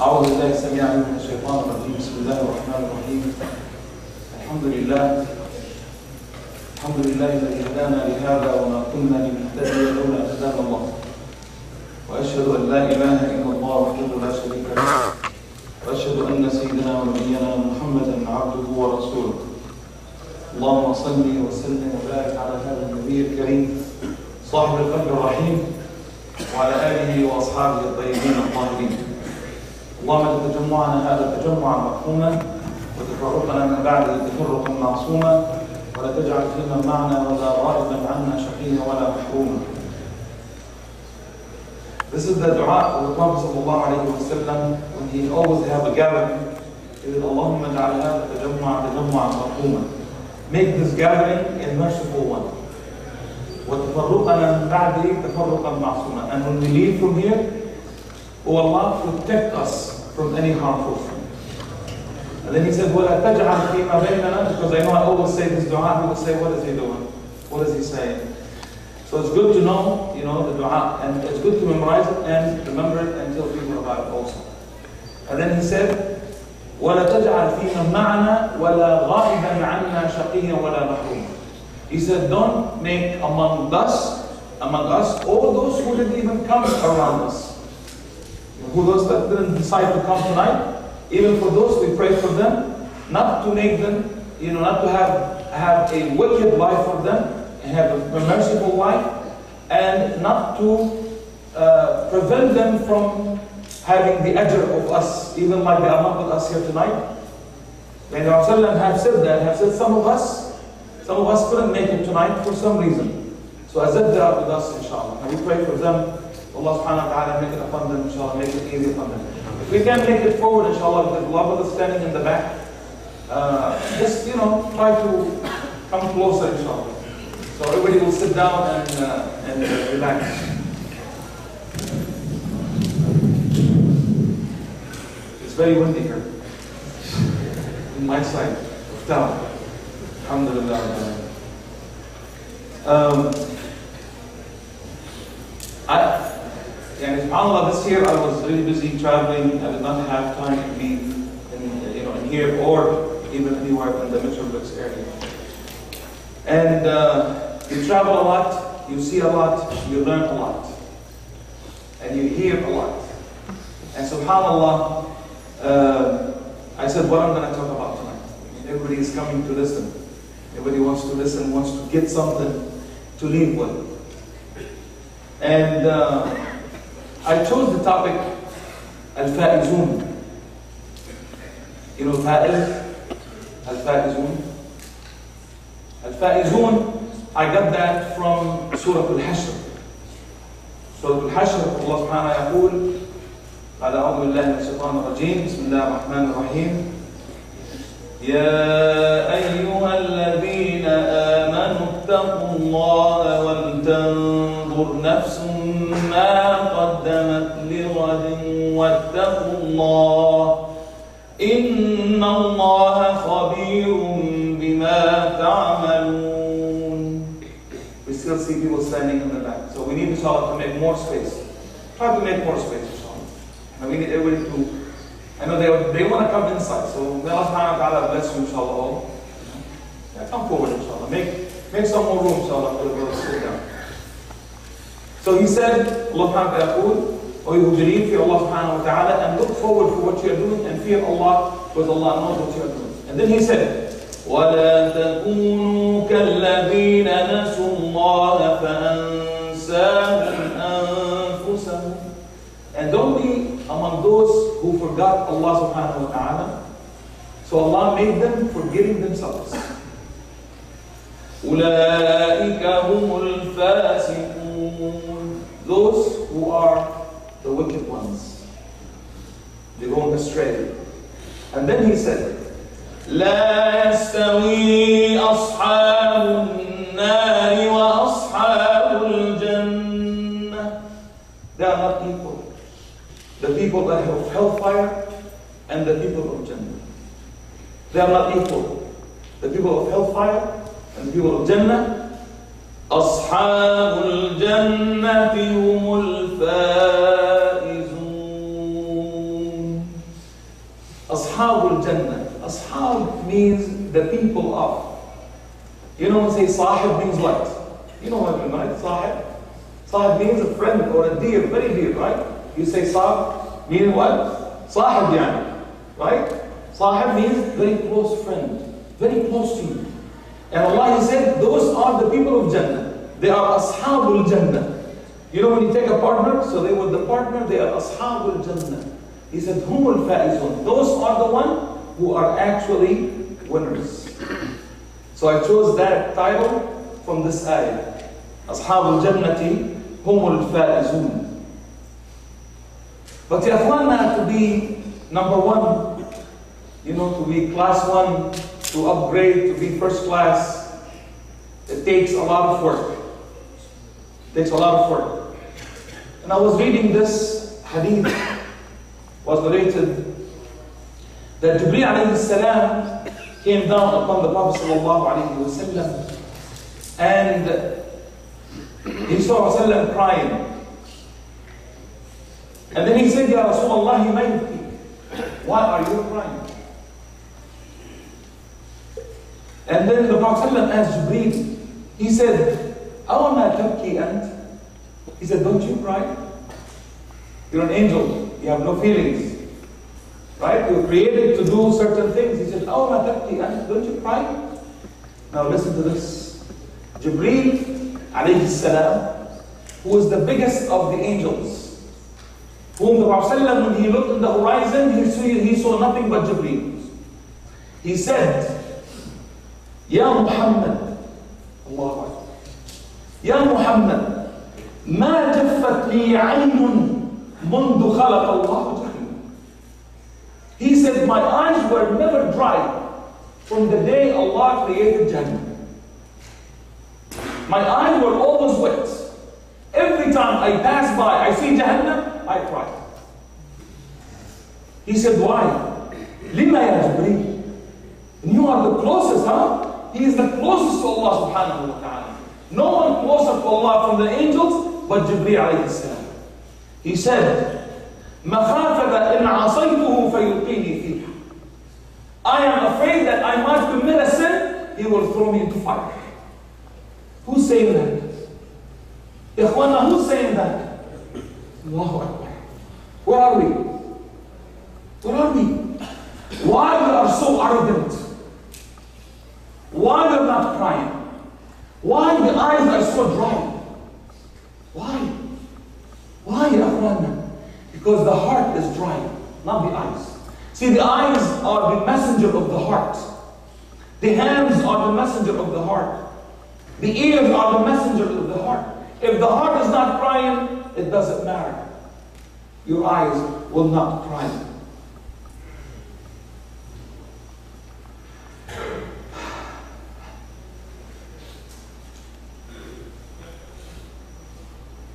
أعوذ بالله السميع العليم من الشيطان الرجيم. بسم الله الرحمن الرحيم. الحمد لله الذي هدانا لهذا وما كنا لنهتدي لولا أن هدانا الله. وأشهد أن لا إله إلا الله وحده لا شريك له. وأشهد أن سيدنا ونبينا محمدا عبده ورسوله. اللهم صل وسلم وبارك على هذا النبي الكريم صاحب القلب الرحيم وعلى آله وأصحابه الطيبين الطاهرين. اللهم تجمعنا هذا تجمعا مفهوما وتفرقنا من بعده تفرقا معصوما ولا تجعل فينا معنا ولا غائبا عنا شقيا ولا محروما. This is the dua of the Prophet sallallahu alayhi wa sallam when he always have a gathering. He said, Allahumma ja'al hadha tajammu'an marhuma. Make this gathering a merciful one. وَتَفَرُّقَنَا مِنْ بَعْدِهِ تَفَرُّقًا مَعْصُومًا. And when we leave from here, O Allah, protect us from any harmful thing. And then he said, وَلَا تَجْعَلْ فِي مَا بَيْنَنَا. Because I know I always say this dua, people say, what is he doing? What is he saying? So it's good to know, the dua, and it's good to memorize it and remember it and tell people about it also. And then he said, وَلَا تَجْعَلْ فِينَا مَعْنَا وَلَا غَائِبًا عَنَّا شَقِيًّا وَلَا مَحْرُومًا. He said, don't make among us all those who didn't even come around us. Who those that didn't decide to come tonight, even for those we pray for them, not to make them, not to have a wicked life for them, and have a merciful life, and not to prevent them from having the ajr of us, even like they are not with us here tonight. And the Rasulullah have said some of us couldn't make it tonight for some reason. So azad they are with us, inshallah. And we pray for them. Allah subhanahu wa ta'ala make it upon them, inshallah, make it easy upon them. If we can make it forward, inshallah, because a lot of us standing in the back, just, try to come closer, inshallah. So everybody will sit down and relax. It's very windy here. In my side of town. Alhamdulillah. SubhanAllah, this year I was really busy traveling. I did not have time to be in here or even anywhere in the Metroplex area. And you travel a lot, you see a lot, you learn a lot, and you hear a lot. And SubhanAllah, I said, what I'm going to talk about tonight. Everybody is coming to listen. Everybody wants to listen, wants to get something to leave with. And I chose the topic Al-Faizun. Al-Faizun. Al-Faizun, I got that from Surah Al Hashr. Surah Al Hashr, Allah subhanahu wa ta'ala يقول بعد أعوذ بالله من الشيطان الرجيم بسم الله الرحمن الرحيم يا أيها الذين آمنوا اتقوا الله ولتنظر نفس ما قدمت لغد واتقوا الله إن الله خبير بما تعملون. We still see people standing in the back. So we need, inshallah, to make more space. Try to make more space, inshallah. And we need everybody to, I know they want to come inside. So may Allah subhanahu wa ta'ala bless you, inshallah, all. Yeah, come forward, inshallah. Make some more room, inshallah, for the brothers to sit down. So he said, Allah subhanahu wa ta'ala, O you who believe, fear Allah subhanahu wa ta'ala, and look forward for what you are doing, and fear Allah, because Allah knows what you are doing. And then he said, وَلَا تَكُونُوا كَالَّذِينَ نَسُوا اللَّهَ فَأَنْسَاهُمْ أَنفُسَهُمْ. And don't be among those who forgot Allah subhanahu wa ta'ala. So Allah made them forgetting themselves. أُولَٰئِكَ هُمُ الْفَاسِقُونَ. Those who are the wicked ones. They're going astray. And then he said, لا يستوي أصحاب النار وأصحاب الجنة. They are not equal. The people that have hellfire and the people of Jannah. They are not equal. The people of hellfire and the people of Jannah. أصحاب الجنة هم الفائزون. Ashabul Jannah. Ashab means the people of. You know when we say sahib means what? You know what I mean, right? Sahib. Sahib means a friend or a dear, very dear, right? You say sahib, meaning what? Sahib yani, right? Sahib means very close friend, very close to you. And Allah, He said, those are the people of Jannah. They are Ashabul Jannah. You know when you take a partner, so they were the partner, they are Ashabul Jannah. He said, Humul Faizun. Those are the ones who are actually winners. So I chose that title from this ayah. Ashabul Jannati Humul Faizun. But ya ikhwana, to be number one, you know, to be class one, to upgrade, to be first class, it takes a lot of work. It takes a lot of work. And I was reading this hadith, was narrated that Jibreel alayhi salam came down upon the Prophet sallallahu alayhi wa sallam, and he saw Rasulullah crying. And then he said, Ya Rasulullah, why are you crying? And then the Prophet ﷺ asked Jibreel, he said, أَوَمَا تَبْكِي أَنْتَ? He said, don't you cry? You're an angel, you have no feelings. Right? You're created to do certain things. He said, أَوَمَا تَبْكِي أَنْتَ? Don't you cry? Now listen to this. Jibreel alayhi salam, who is the biggest of the angels, whom the Prophet ﷺ, when he looked in the horizon, he saw nothing but Jibreel. He said, Ya Muhammad, Allah Akbar, Ya Muhammad, ما جفت لي عين منذ خلق الله جهنم. He said, my eyes were never dry from the day Allah created Jannah. My eyes were always wet. Every time I pass by, I see Jahannam, I cry. He said, why? Lima ya Jibreel? And you are the closest, huh? He is the closest to Allah subhanahu wa ta'ala. No one closer to Allah from the angels but Jibreel alayhi salam. He said, مَخَافَةَ إِنْ عَصَيْتُهُ فَيُلْقِينِي فِيهَا. I am afraid that I might commit a sin, He will throw me into fire. Who's saying that? Ikhwana, who's saying that? Allahu Akbar. Where are we? Where are we? Why we are so arrogant? Why we're not crying? Why the eyes are so dry? Why? Why, Akhwana? Because the heart is dry, not the eyes. See, the eyes are the messenger of the heart. The hands are the messenger of the heart. The ears are the messenger of the heart. If the heart is not crying, it doesn't matter. Your eyes will not cry.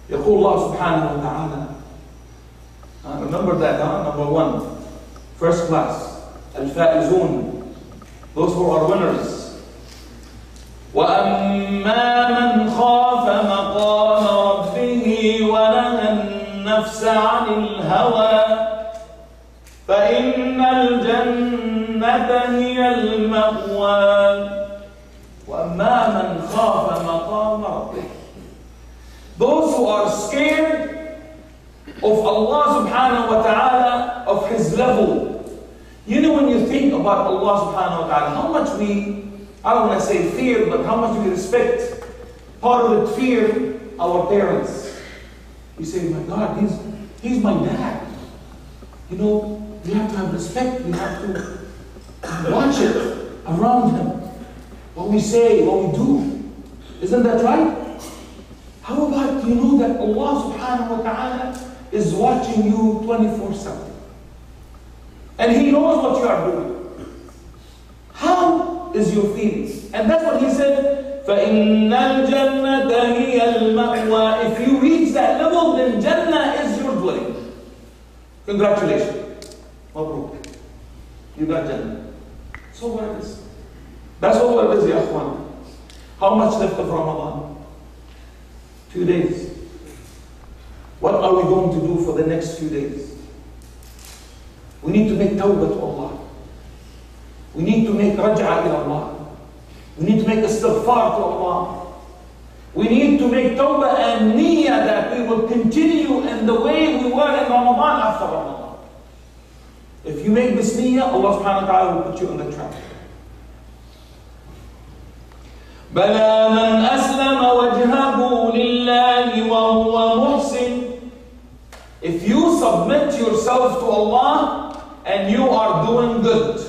يقول الله سبحانه وتعالى, remember that, number one, first class, الفائزون, those who are winners. وَأَمَّا مَنْ خَافَ مَقَامَ رَبِّهِ وَنَهَى النَّفْسَ عَنِ الْهَوَى فَإِنَّ الْجَنَّةَ هِيَ الْمَأْوَى. وَأَمَّا مَنْ خَافَ مَقَامَ رَبِّهِ, those who are scared of Allah subhanahu wa ta'ala, of His level. You know, when you think about Allah subhanahu wa ta'ala, how much we, I don't want to say fear, but how much we respect. Part of it, fear our parents. We say, my God, he's my dad. You know, we have to have respect. We have to watch it around him. What we say, what we do. Isn't that right? How about, you know that Allah subhanahu wa ta'ala is watching you 24/7. And He knows what you are doing. How is your feelings? And that's what He said, فَإِنَّ الْجَنَّةَ هِيَ الْمَأْوَى. If you reach that level, then Jannah is your dwelling. Congratulations. Mabruk. You got Jannah. So what it is. That's what it is, ya akhwan. How much left of Ramadan? 2 days. What are we going to do for the next few days? We need to make tawbah to Allah. We need to make raj'a ila Allah. We need to make istighfar to Allah. We need to make tawbah and niyyah that we will continue in the way we were in Ramadan after Ramadan. If you make this niyyah, Allah subhanahu wa ta'ala will put you on the track. بَلَى مَنْ أَسْلَمَ وَجْهَهُ لِلَّهِ وَهُوَ مُحْسِنٌ. If you submit yourself to Allah and you are doing good,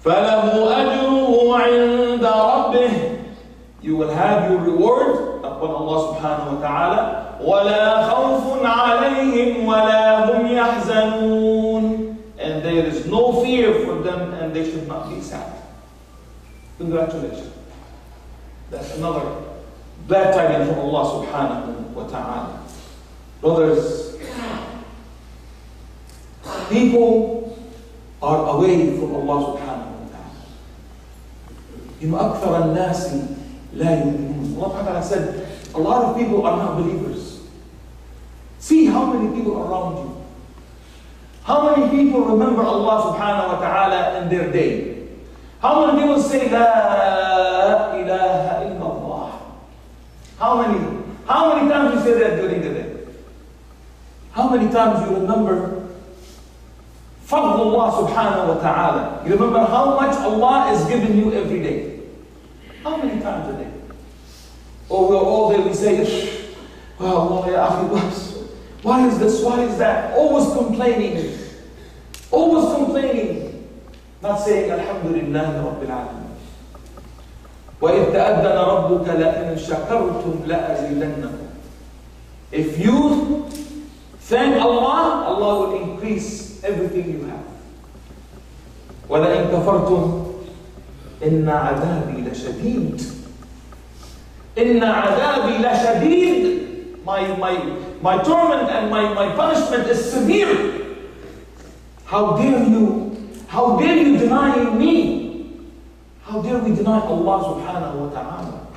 فَلَهُ أَجْرُهُ عِنْدَ رَبِّهِ. You will have your reward upon Allah subhanahu wa ta'ala. وَلَا خَوْفٌ عَلَيْهِمْ وَلَا هُمْ يَحْزَنُونَ. And there is no fear for them and they should not be sad. Congratulations. That's another glad tidings from Allah subhanahu wa ta'ala. Brothers, people are away from Allah subhanahu wa ta'ala. You know, أكثر الناس لا يؤمنون. Allah said, a lot of people are not believers. See how many people are around you. How many people remember Allah subhanahu wa ta'ala in their day? How many people say, La ilaha illallah? How many times you say that during the day? How many times you remember Fadlullah subhanahu wa ta'ala? You remember how much Allah is giving you every day? How many times a day? Or we're all day we say, oh Allah, ya akhi, why is this? Why is that? Always complaining. Always complaining. Not saying Alhamdulillah Rabbil Alameen. وَإِذْ تَأَذَّنَ رَبُّكَ لَإِنْ شَكَرْتُمْ لَأَزِيدَنَّكُمْ. If you thank Allah, Allah will increase everything you have. وَلَإِنْ كَفَرْتُمْ إِنَّ عَذَابِي لَشَدِيدٌ. إِنَّ عَذَابِي لَشَدِيدٌ. My torment and my punishment is severe. How dare you deny me? How dare we deny Allah subhanahu wa ta'ala?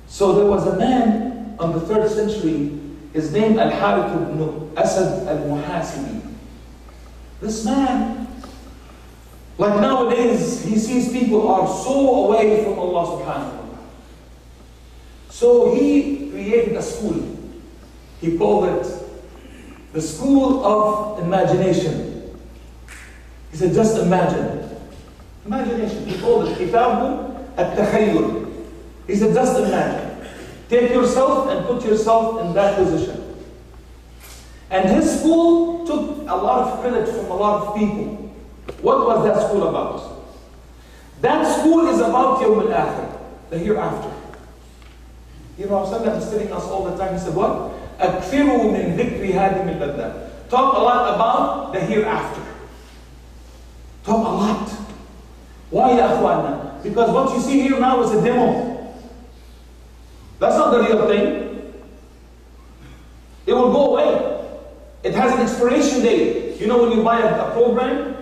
So there was a man on the 3rd century, his name Al-Harith ibn Asad al-Muhasibi. This man, like nowadays, he sees people are so away from Allah subhanahu wa ta'ala. So he created a school. He called it the School of Imagination. He said, just imagine. Imagination. He called it Kitabu al-Takhayyul. He said, just imagine. Take yourself and put yourself in that position. And his school took a lot of credit from a lot of people. What was that school about? That school is about Yawm al-Akhirah, the hereafter. You know, Rasulullah is telling us all the time, he said, what? أَكْثِرُوا مِنْ ذِكْرِ هَادِمِ الْبَدَّةِ. Talk a lot about the hereafter. Talk a lot. Why, ya akhwana? Because what you see here now is a demo. That's not the real thing. It will go away. It has an expiration date. You know when you buy a program,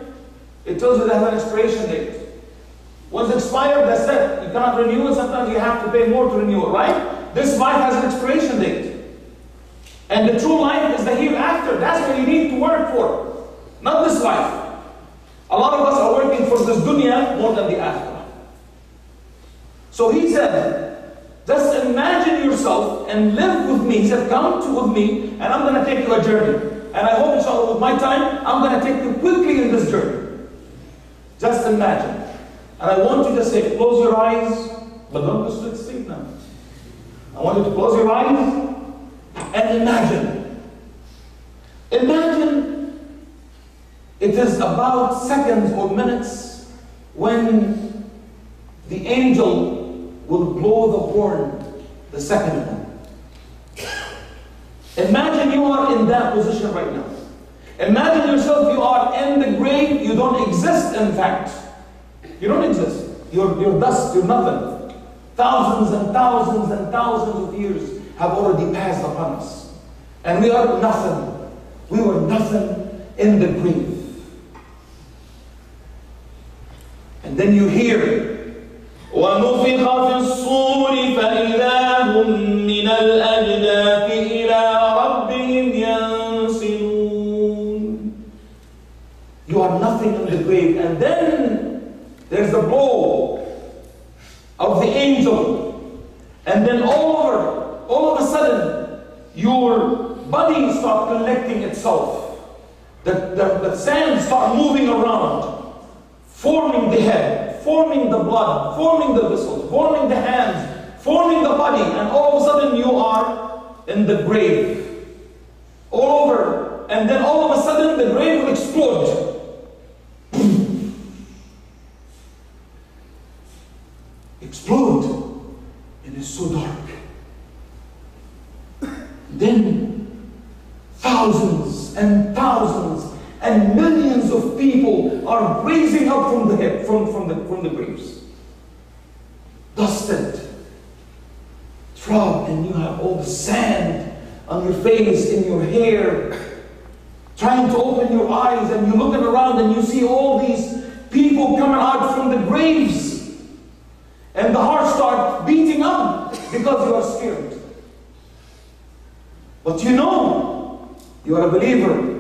it tells you it has an expiration date. Once it's expired, that's it. You cannot renew it. Sometimes you have to pay more to renew it, right? This life has an expiration date. And the true life is the hereafter. That's what you need to work for. Not this life. A lot of us are working for this dunya more than the akhirah. So he said, just imagine yourself and live with me. He said, come with me and I'm going to take you a journey. And I hope inshallah with my time, I'm going to take you quickly in this journey. Just imagine. And I want you to say, close your eyes, but don't go to sleep now. I want you to close your eyes and imagine. Imagine it is about seconds or minutes when the angel will blow the horn, the second one. Imagine you are in that position right now. Imagine yourself, you are in the grave, you don't exist in fact. You don't exist. You're dust, you're nothing. Thousands and thousands and thousands of years have already passed upon us. And we are nothing. We were nothing in the grave. And then you hear, وَنُفِخَ فِي الصُّورِ فَإِذَا هُمْ مِنَ الْأَجْدَاثِ إِلَىٰ رَبِّهِمْ يَنْسِلُونَ. You are nothing grave. And then there's the blow of the angel. And then all of a sudden, your body starts collecting itself. The sand starts moving around, forming the head, forming the blood, forming the vessels, forming the hands, forming the body, and all of a sudden you are in the grave. All over, and then all of a sudden the grave will explode. Explode, and it's so dark. Then thousands and thousands and millions of people are raising up from the graves, dusted, trod, and you have all the sand on your face, in your hair, trying to open your eyes, and you're looking around and you see all these people coming out from the graves, and the heart starts beating up because you are scared. But you know, you are a believer.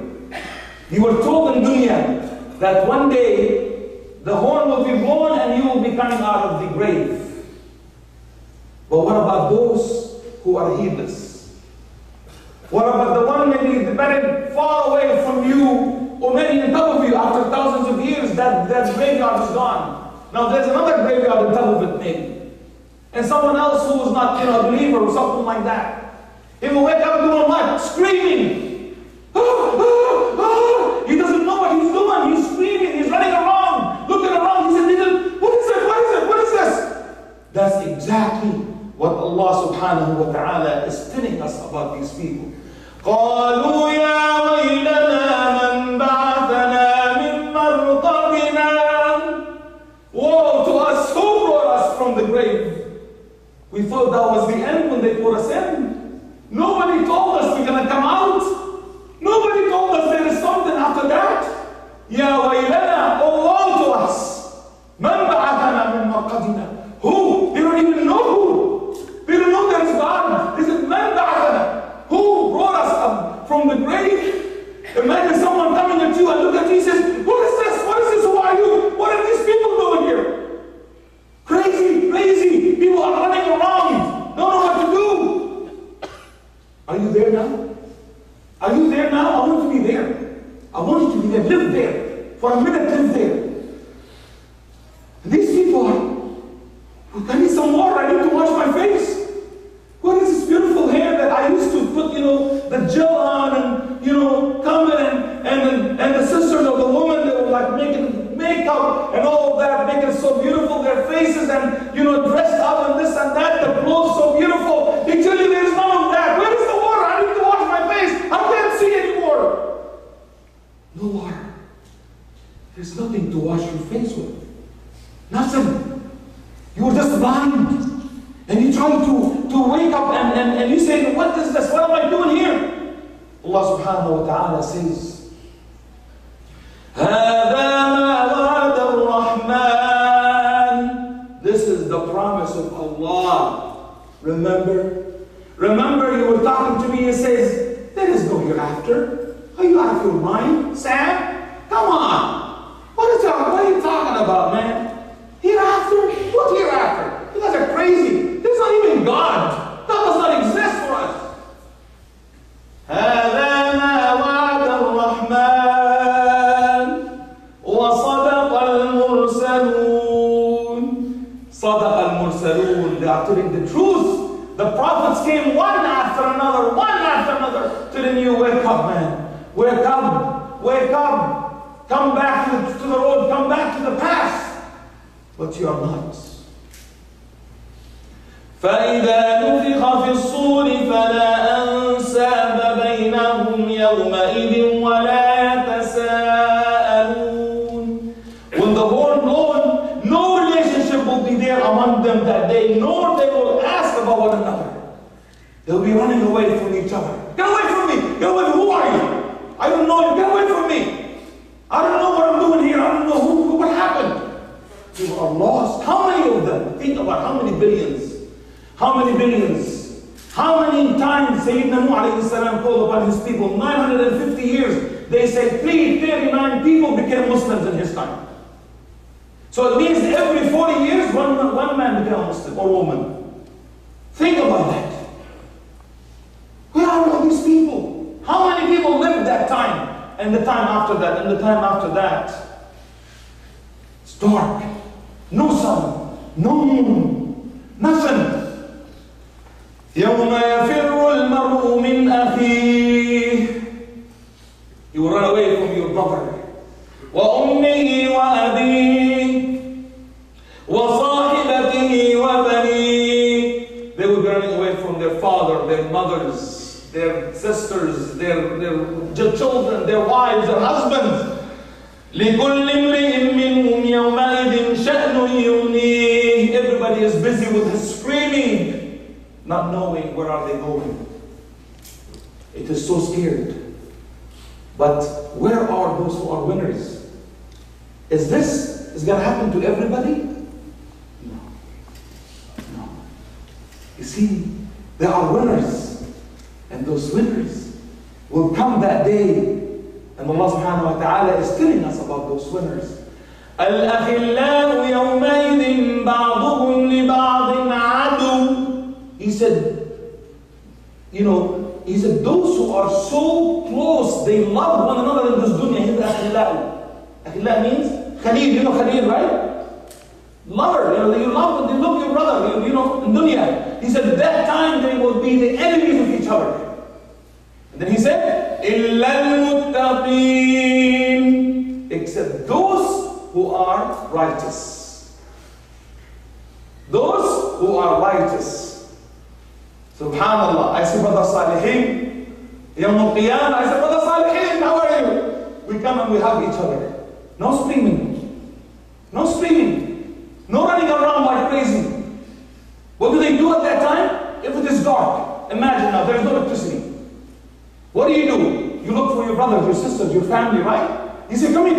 You were told in dunya that one day the horn will be blown and you will be coming out of the grave. But what about those who are heedless? What about the one maybe buried far away from you, or maybe on top of you after thousands of years, that graveyard is gone. Now there's another graveyard on top of it maybe. And someone else who is not a believer or something like that. He will wake up doing what? Screaming. He doesn't know what he's doing. He's screaming. He's running around, looking around. He said, what is it? What is it? What is this? That's exactly what Allah subhanahu wa ta'ala is telling us about these people. قالوا يا ويلنا من بعثنا من مرقدنا. Woe to us, who brought us from the grave? We thought that was the end when they put us in. Nobody told us we're going to come out. Nobody told us there is something after that. Ya waylana, oh woe to us. Man ba'athana min marqadina. Who? They don't even know who. They don't know there is God. They said, man ba'athana. Who brought us up from the grave? Imagine someone coming at you and look at you and says, what is this? What is this? Who are you? What are these people doing here? Crazy, crazy. People are running around. Don't know what to do. Are you there now? Are you there now? I want you to be there. I want you to be there. Live there. For a minute, live there. And these people are, I need some water. I need to wash my face. What is this beautiful hair that I used to put, the gel on and, come in and the sisters of the woman, they were like making makeup and all of that, making it so beautiful, their faces and, dressed up and this and that, the clothes so beautiful. They tell you there's none of that. Where is the water? I need to wash my face. I can't see anymore. No water. There's nothing to wash your face with. Nothing. You were just blind. And you try to wake up and you say, what is this? What am I doing here? Allah subhanahu wa ta'ala says, this is the promise of Allah. Remember you were talking to me and says, there is no hereafter. Are you out of your mind, Sam? Come on. What are you talking about, man? Hereafter? What hereafter? You guys are crazy. There's not even God. God does not exist for us. هذا ما وعد الرحمن وصدق المرسلون. صدق المرسلون. They are telling the truth. The prophets came one after another, telling you, wake up, man. Wake up. Wake up. Come back to the road. Come back to the past. But you are not. فإذا نفخ في الصور فلا أنساب بينهم يومئذ ولا يتساءلون. When the horn blown, no relationship will be there among them that day, nor they will ask about one another. They'll be running away from each other. Get away from me! Get away from me! Who are you? I don't know you. Get away from me! I don't know what I'm doing here. I don't know what happened. People are lost. How many of them? Think about how many billions. How many billions? How many times Sayyidina Nuh alayhi salam called upon his people? 950 years. They say 339 people became Muslims in his time. So it means every 40 years, one man becomes a Muslim or woman. Think about that. Where are all these people? How many people lived that time, and the time after that, and the time after that? It's dark. No sun, no moon, nothing. يوم يفر المرء من أخيه. You will run away from your brother. وأمه وأبيه وصاحبته وبنيه. They will be running away from their father, their mothers, their sisters, their children, their wives, their husbands. لكل امرئ منهم يومئذ شأن يغنيه. Everybody is busy with his screaming, not knowing where are they going. It is so scared. But where are those who are winners? Is going to happen to everybody? No. No. You see, there are winners. And those winners will come that day. And Allah subhanahu wa ta'ala is telling us about those winners. الأخلاء يومئذ بعضهم لبعض عدو. He said, he said, those who are so close, they love one another in this dunya. He's akhillah. Akhillah means khalil. Khalil, right? Lover. You love your brother. In dunya. He said, that time they will be the enemies of each other. And then he said, إِلَّا الْمُتَّقِينَ, except those who are righteous. Those who are righteous. Subhanallah. I say, Brother Salihin, Yawm al-Qiyam, I say, Brother Salihin, how are you? We come and we hug each other. No screaming. No screaming. No running around like crazy. What do they do at that time? If it is dark, imagine now, there is no electricity. What do? You look for your brothers, your sisters, your family, right? You say, come here,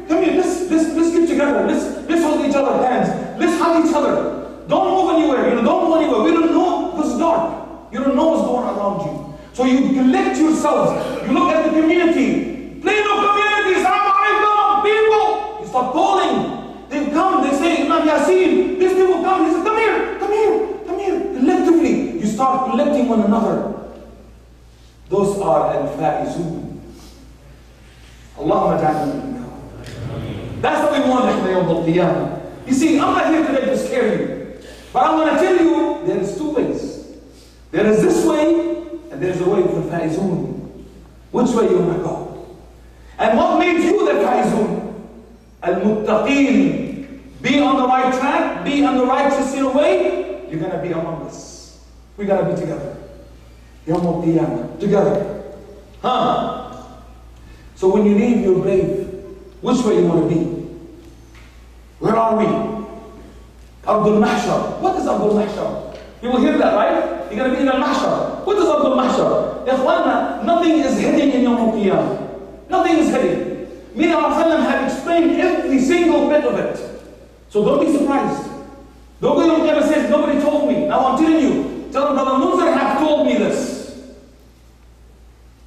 let's get together, let's hold each other's hands, let's hug each other. Don't move anywhere, don't go anywhere. We don't know because it's dark. You don't know what's going on around you. So you collect yourselves, you look at the community, Plano community, Assalamu alaikum, people. You start calling. They come, they say, Imam Yasin, these people come, he says, come here. Collectively, you start collecting one another. Those are al-faizun. Allahumma ja'alna minhum. That's what we want in Yawm al-Qiyamah. You see, I'm not here today to scare you. But I'm going to tell you, there is two ways. There is this way, and there is a way for faizun. Which way you want to go? And what made you the faizun? Al-muttaqeen. Be on the right track, be on the righteous way, you're going to be among us. We're going to be together. Yawm al-Qiyamah, together. So when you leave your grave, which way you want to be? Where are we? Ardul Mahshar. What is Ardul Mahshar? You will hear that, right? You're going to be in al-Mahshar. What is Ardul Mahshar? Ikhwana, nothing is hidden in Yawm al-Qiyamah. Nothing is hidden. Me and Rasulullah have explained every single bit of it. So don't be surprised. Don't go to Qiyamah and say, nobody told me. Now I'm telling you. Tell them, Brother Monzer have told me this.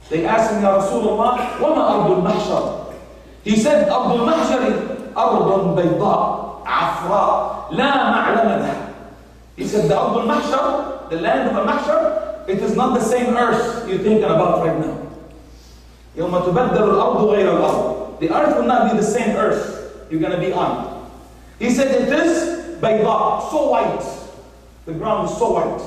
They asked him, Ya Rasulullah, وَمَا أَرْضُ الْمَحْشَرِ? He said, أَرْضُ الْمَحْشَرِ أَرْضٌ بَيْضَاء عَفْرَاء لَا مَعْلَمَ لَهَا. He said, the Ardul Mahshar, the land of al-Mahshar, it is not the same earth you're thinking about right now. يَوْمَ تُبَدَّلُ الْأَرْضُ غَيْرَ الْأَرْضِ. The earth will not be the same earth you're going to be on. He said, it is bayda, so white. The ground is so white.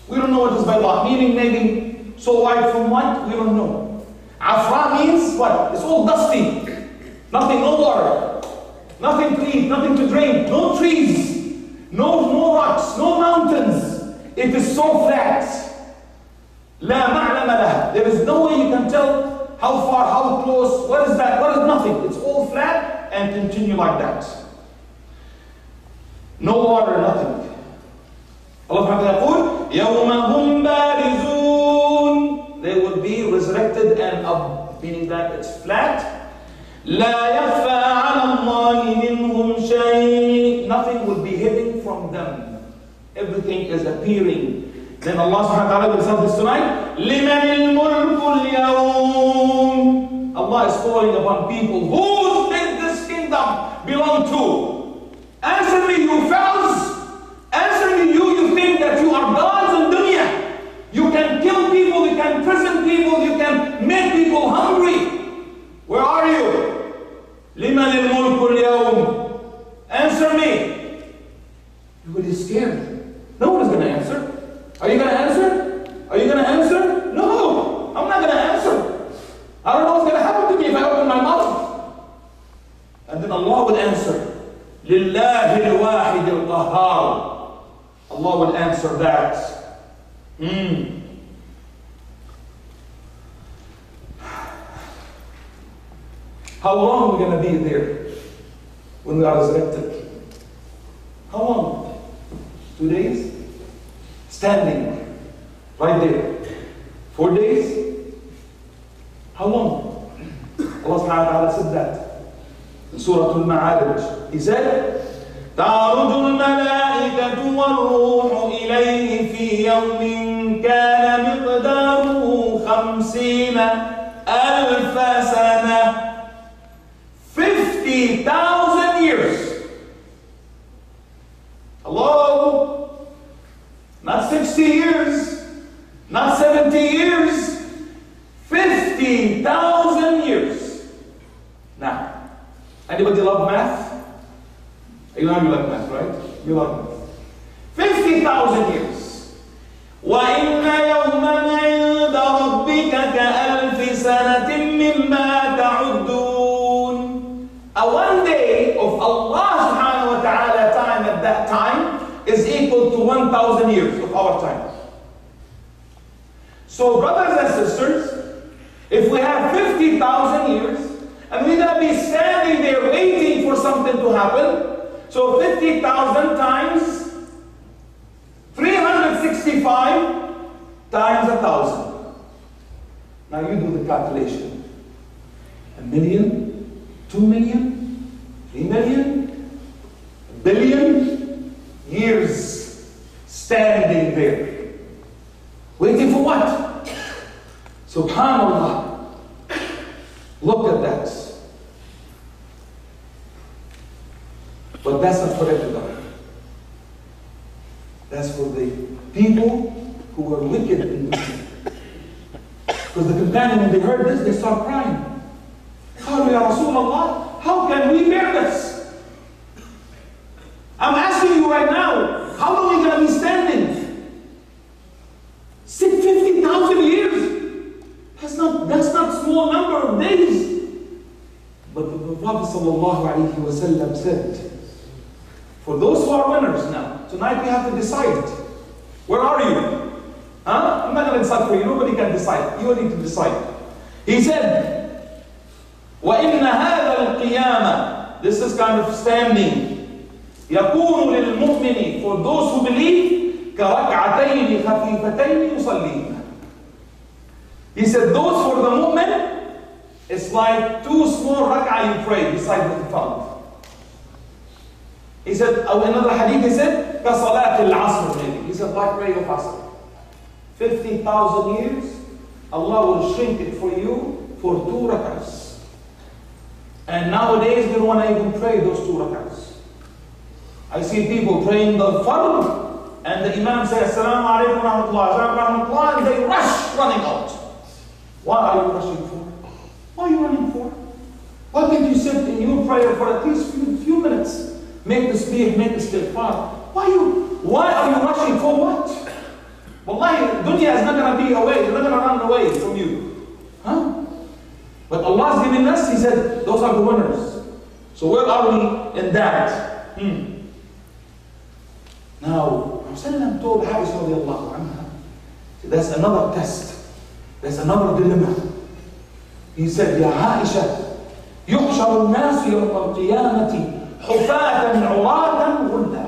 We don't know what is bayda, meaning maybe so white from white, we don't know. Afra means what? It's all dusty. Nothing, no water. Nothing to eat, nothing to drink, no trees, no rocks, no mountains. It is so flat. لا معلم لها. There is no way you can tell how far, how close, what is that, what is nothing. It's all flat and continue like that. No water, nothing. Allah يقول يوم هم بارزون. They will be resurrected and up, meaning that it's flat. لا يخفى على الله منهم شيء. Nothing will be hidden from them. Everything is appearing. Then Allah subhanahu wa ta'ala will say this tonight. لمن الملك اليوم. Allah is calling upon people. Whose is this kingdom? kingdom belong to? Answer me, you fellas. Answer me, you think that you are gods in dunya. You can kill people, you can imprison people, you can make people hungry. Where are you? Liman al-mulku al-yawm. Answer me. Everybody is scared. No one is going to answer. Are you going to answer? Are you going to answer? No, I'm not going to answer. I don't know what's going to happen to me if I open my mouth. And then Allah will answer. Lillahi al-wahid al-qahhar. Allah will answer that. How long are we going to be there when we are resurrected? How long? 2 days? Standing right there. 4 days? How long? Allah subhanahu wa ta'ala said that in Surah Al Hashr. He said, تعرج الملائكة والروح إليه في يوم كان مقداره 50,000 سنة. 50,000 years. Hello? Not 60 years, not 70 years, 50,000 years. Now, anybody love math? You know you like math, right? You love math. 50,000 years. وَإِنَّ يَوْمًا عِندَ رَبِّكَ كَأَلْفِ سَنَةٍ مِّمَّا تَعُدُّونَ. A 1 day of Allah subhanahu wa ta'ala time at that time is equal to 1,000 years of our time. So brothers and sisters, if we have 50,000 years and we're going to be standing there waiting for something to happen, so 50,000 times 365 times 1,000. Now you do the calculation. 1 million, 2 million, 3 million, 1 billion years standing there. Waiting for what? Subhanallah. Look at that. But that's not for everybody. That's for the people who were wicked in dunya. Because the companion, when they heard this, they start crying. قالوا يا رسول الله, how can we bear this? I'm asking you right now, how long are we going to be standing? 50,000 years? That's not small number of days. But the Prophet ﷺ said, for those who are winners now, tonight we have to decide. Where are you? Huh? I'm not going to decide for you. Nobody can decide. You need to decide. He said, وَإِنَّ هَذَا الْقِيَامَ. This is kind of standing. يَكُونُ لِلْمُؤْمِنِ. For those who believe, كَرَكْعَتَيْنِ خَفِيفَتَيْنِ يُصَلِّينَ. He said, those for the mu'min, it's like 2 small rak'ah you pray beside the fard. He said, or another hadith, he said, كَصَلَاةِ الْعَصْرِ maybe. He said, like prayer of Asr. 50,000 years, Allah will shrink it for you for 2 rak'ahs. And nowadays, we don't want to even pray those 2 rak'ahs. I see people praying the fard, and the Imam says, Assalamu alaikum wa rahmatullah, and they rush running out. What are you rushing for? What are you running for? Why can't you sit in your prayer for at least few minutes? Make the speech, make the istighfar. Why are you rushing for what? Wallahi, dunya is not going to be away. It's not going to run away from you. Huh? But Allah's giving us, He said, those are the winners. So where are we in that? Now, Rasulullah told Aisha radiallahu anha, that's another test. That's another dilemma. He said, Ya Aisha, يحشر الناس يوم القيامة حفاة عراة غرلا.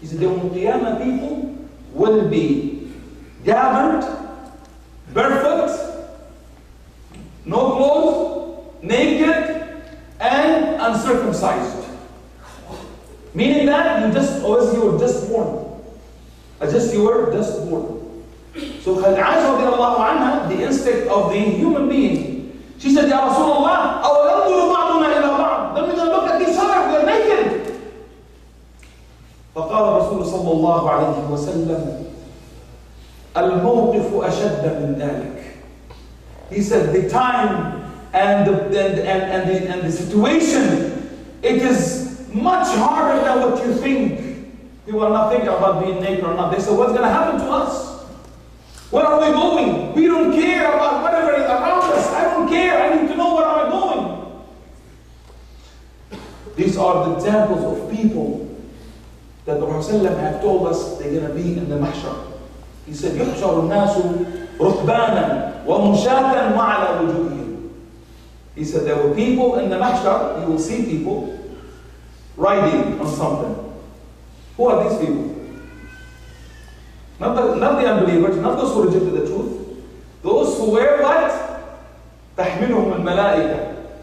He said, يوم القيامة people will be gathered, barefoot, no clothes, naked, and uncircumcised. Meaning that you were just born. You were just born. So Aisha radiallahu anha, the instinct of the human being, she said, Ya Rasulullah, أَوَلَنْظُرُ بَعْضُنَا إِلَى بَعْضٍ. Then we're going to look فقال الرسول صلى الله عليه وسلم الموقف أشد من ذلك. He said the time and the situation, it is much harder than what you think. People are not thinking about being naked or not. They say, what's going to happen to us? Where are we going? We don't care about whatever is around us. I don't care. I need to know where I'm going. These are the examples of people that the Prophet had told us they're going to be in the mahshar. He said, يحشر الناس ركبانا ومشاة وعلى وجوههم. He said there were people in the mahshar, you will see people riding on something. Who are these people? Not the unbelievers, not those who rejected the truth. Those who wear what? تحملهم الملائكة.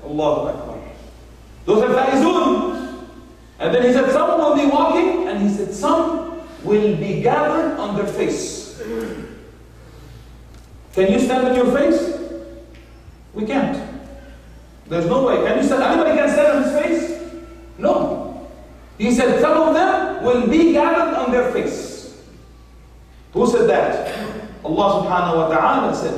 الله أكبر. Those are faizun. And then he said some will be walking, and he said some will be gathered on their face. Can you stand on your face? We can't. There's no way. Can you stand? Anybody can stand on his face? No. He said some of them will be gathered on their face. Who said that? Allah subhanahu wa ta'ala said,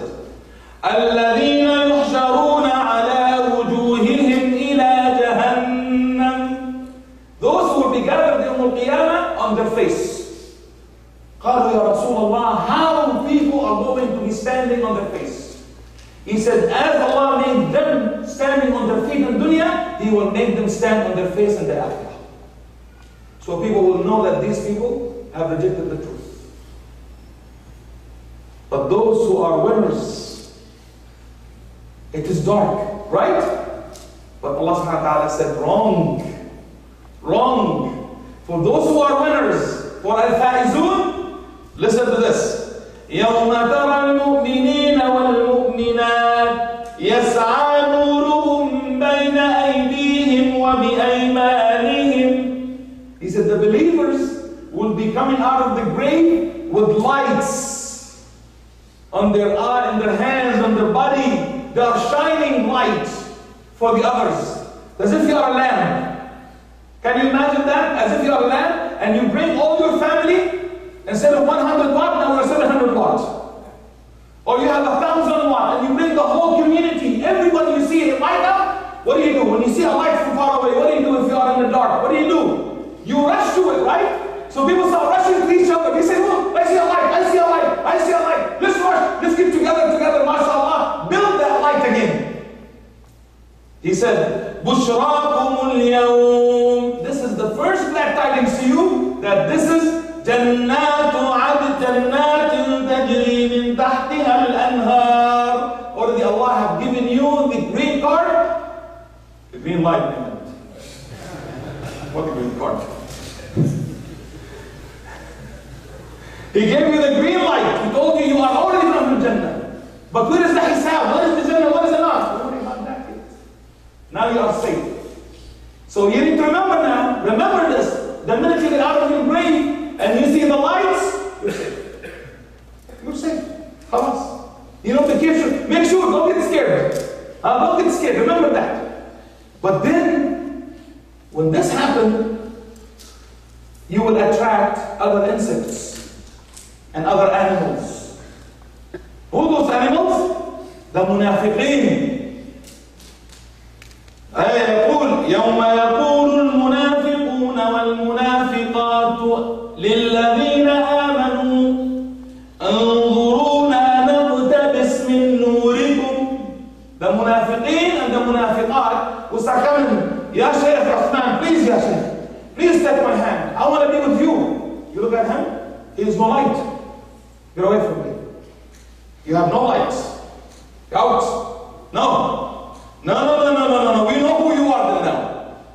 الَّذِينَ يُحْشَرُونَ عَلَى وُجُوهِهِمْ إِلَى جَهَنَّمْ. Those who will be gathered in Qiyamah on their face. قالوا يا رسول الله, how people are going to be standing on their face? He said, as Allah made them standing on their feet in dunya, He will make them stand on their face in the Akhirah. So people will know that these people have rejected the truth. But those who are winners, it is dark, right? But Allah subhanahu wa ta'ala said, wrong. Wrong. For those who are winners, for al-faizun, listen to this. يَوْمَ تَرَى الْمُؤْمِنِينَ وَالْمُؤْمِنَاتِ يَسْعَى نُورُهُمْ بَيْنَ أَيْدِيهِمْ وَبِأَيْمَانِهِمْ. He said the believers will be coming out of the grave with lights on their eye, in their hands, on their body. They are shining light for the others. As if you are a lamp. Can you imagine that? As if you are a lamp and you bring all your family. Instead of 100 watt, now we're 700 watt. Or you have 1,000 watt and you bring the whole community. Everybody you see it light up. What do you do? When you see a light from far away, what do you do if you are in the dark? What do? You rush to it, right? So people start rushing to each other. They say, look, I see a light, I see a light, I see a light. Let's rush, let's get together, mashallah. Build that light again. He said, بُشْرَاكُمُ الْيَوْمِ. This is the first glad tidings to you, that this is جنات عدن جنات تجري من تحتها الأنهار. Already Allah have given you the green card, the green light. What the green card? He gave you the green light. He told you you are already from the Jannah. But where is the hisab? What is the Jannah? What is the not? Don't worry about that. Now you are safe. So you need to remember now. Remember this. The minute you get out of your grave, and you see the lights, you're safe. You're safe. Khalas. You know the kids, make sure, don't get scared. Don't get scared, remember that. But then, when this happens, you will attract other insects and other animals. Who are those animals? The munafiqeen. يوم يقول المنافقون والمنافقات للذين آمنوا انظرونا نقتبس من نوركم. The munafiqeen and the munafiqat will start coming. Ya Shaykh Rahman, please Ya Shaykh, please take my hand. I want to be with you. You look at him, he has no light. Get away from me. You have no light. Out. No. No. We know who you are now.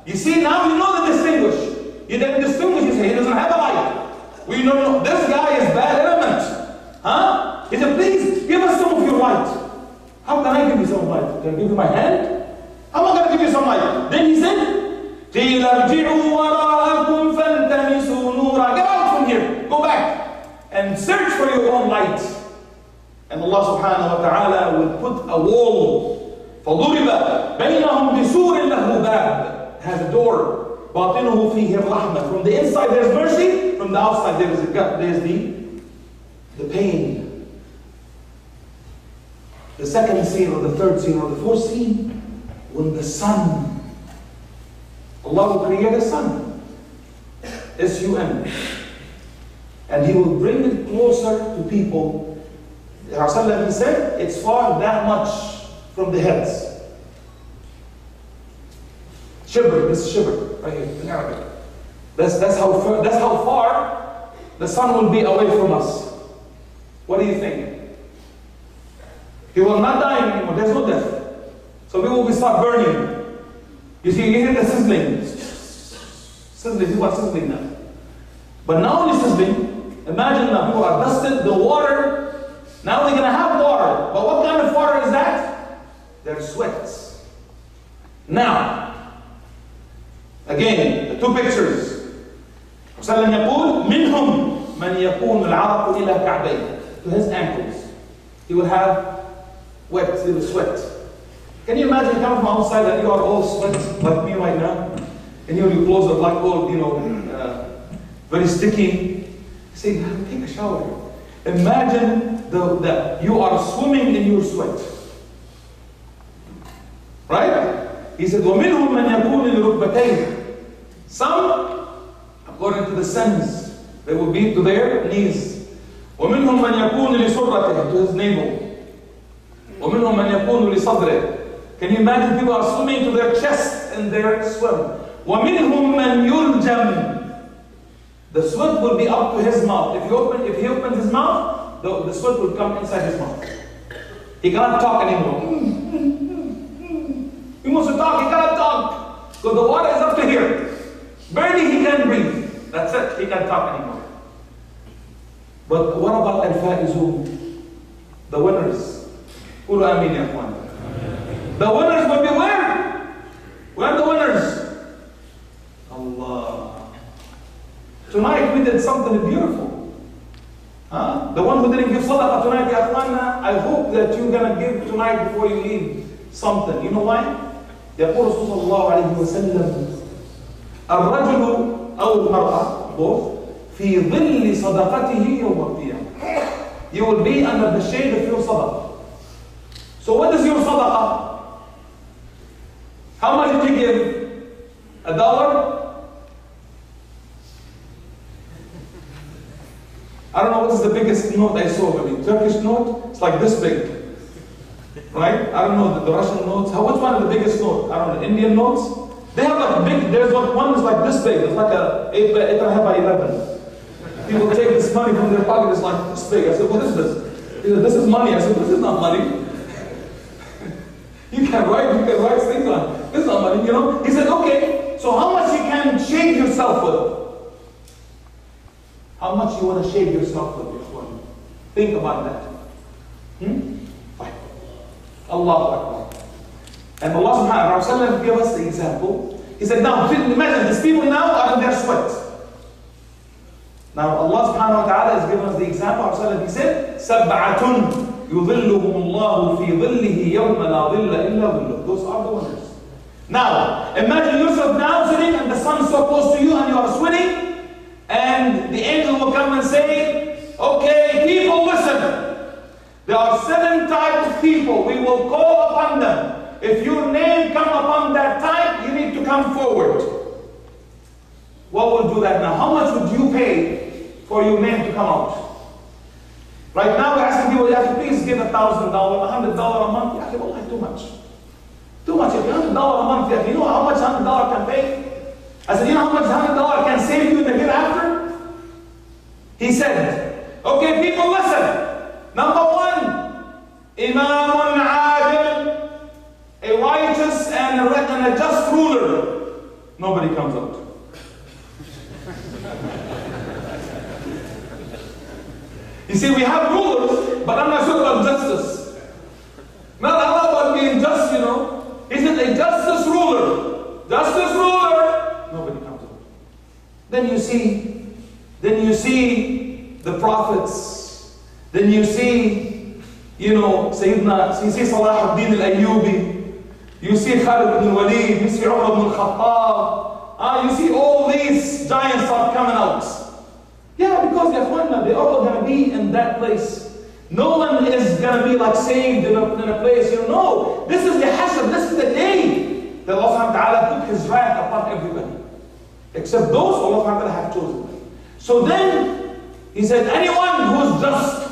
You see, now you know the distinguish. You didn't distinguish, you say he doesn't have a light. We know this guy is bad element. He said, please give us some of your light. How can I give you some light? Can I give you my hand? How am I going to give you some light? Then he said, قِيلَ ارْجِعُوا وَرَاءَكُمْ فَالْتَمِسُوا نُورًا. Get out from here. Go back and search for your own light. And Allah subhanahu wa ta'ala will put a wall. فَضُرِبَ بَيْنَهُمْ بِسُورٍ لَهُ بَابٍ. Has a door. باطنه فيه الرحمة. From the inside there's mercy, from the outside there's the pain. The second scene or the third scene or the fourth scene, when the sun, Allah will create a sun, S-U-N, and He will bring it closer to people. Rasulullah said, it's far that much from the heads. Shibr, this shibr, right here in Arabic. That's how far the sun will be away from us. What do you think? He will not die anymore. There's no death. So we will start burning. You see, you hear the sizzling. Sizzling, people are sizzling now. But not only sizzling, imagine now people are dusted, the water. Now they're going to have water. But what kind of water is that? Their sweats. Now, again, the two pictures. وسلم يقول منهم من يكون العرق إلى كعبيه, to his ankles. He will have wet, he will sweat. Can you imagine coming from outside and you are all sweat like me right now? And your clothes are like all, very sticky. You say, take a shower. Imagine that you are swimming in your sweat. Right? He said, وَمِنْهُمْ مَنْ يَكُونِ لِرُكْبَتَيْهِ. Some, according to the sins, they will be to their knees. وَمِنْهُمْ مَنْ يَكُونِ لِصُرَّتِهِ, to his navel. وَمِنْهُمْ مَنْ يَكُونُ لِصَدْرِهِ. Can you imagine people are swimming to their chest in their swim? وَمِنْهُمْ مَنْ يُلْجَمْ. The sweat will be up to his mouth. If he opens his mouth, the sweat will come inside his mouth. He cannot talk anymore. He wants to talk, he cannot talk. Because the water is up to here. Barely he can breathe. That's it, he can't talk anymore. But what about al-faizun? The winners. قولوا آمين يا أخوان. The winners will be where? Where are the winners? Allah. Tonight we did something beautiful. The one who didn't give sadaqah tonight, ya akhwana, I hope that you're going to give tonight before you leave something. You know why? يقول رسول الله عليه وسلم الرجل أو المرأة both في ظل صدقته يوم القيامة. You will be under the shade of your sadaqah. So what is your sadaqah? How much did you give? $1? I don't know what is the biggest note I saw. Maybe Turkish note. It's like this big, right? I don't know the Russian notes. Which one is the biggest note? I don't know. Indian notes. They have like big. There's one is like this big. It's like a 8 by 11. People take this money from their pocket. It's like this big. I said, what is this? He said, this is money. I said, this is not money. You can write things on. This is not money, He said, okay, so how much you can shave yourself with? How much you want to shave yourself with? Think about that. Fine. Allahu Akbar. And Allah subhanahu wa ta'ala gave us the example. He said, now imagine these people now are in their sweat. Now Allah subhanahu wa ta'ala has given us the example. He said, سَبْعَةٌ يُظِلُّهُمُ اللَّهُ فِي ظِلِّهِ يَوْمَ لَا ظِلَّ إِلَّا ظِلُّهُ. Those are the winners. Now, imagine yourself now sitting and the sun is so close to you and you are sweating, and the angel will come and say, okay, people listen. There are 7 types of people. We will call upon them. If your name come upon that type, you need to come forward. What will do that now? How much would you pay for your name to come out? Right now we're asking people, please give $1,000, $100 a month. Wallahi, too much. Too much. If $100 a month, you know how much $100 can pay? I said, you know how much $100 can save you in the hereafter? He said, okay, people listen. Number 1, Imamun Adil, a righteous and a just ruler. Nobody comes out. You see, we have rulers, but I'm not sure about justice. Not about being just, He said a justice ruler. Justice ruler. Nobody comes out. Then you see the prophets. Then you see, Sayyidina, you see Salah ad-Din al-Ayyubi. You see Khalid ibn Walid. You see Umar ibn al-Khattab. You see all these giants are coming out. Yeah, because they're all going to be in that place. No one is going to be like saved in a place. No, this is the Hashr, this is the day that Allah subhanahu wa ta'ala put His wrath upon everybody. Except those Allah subhanahu wa ta'ala have chosen. So then, He said, anyone who is just.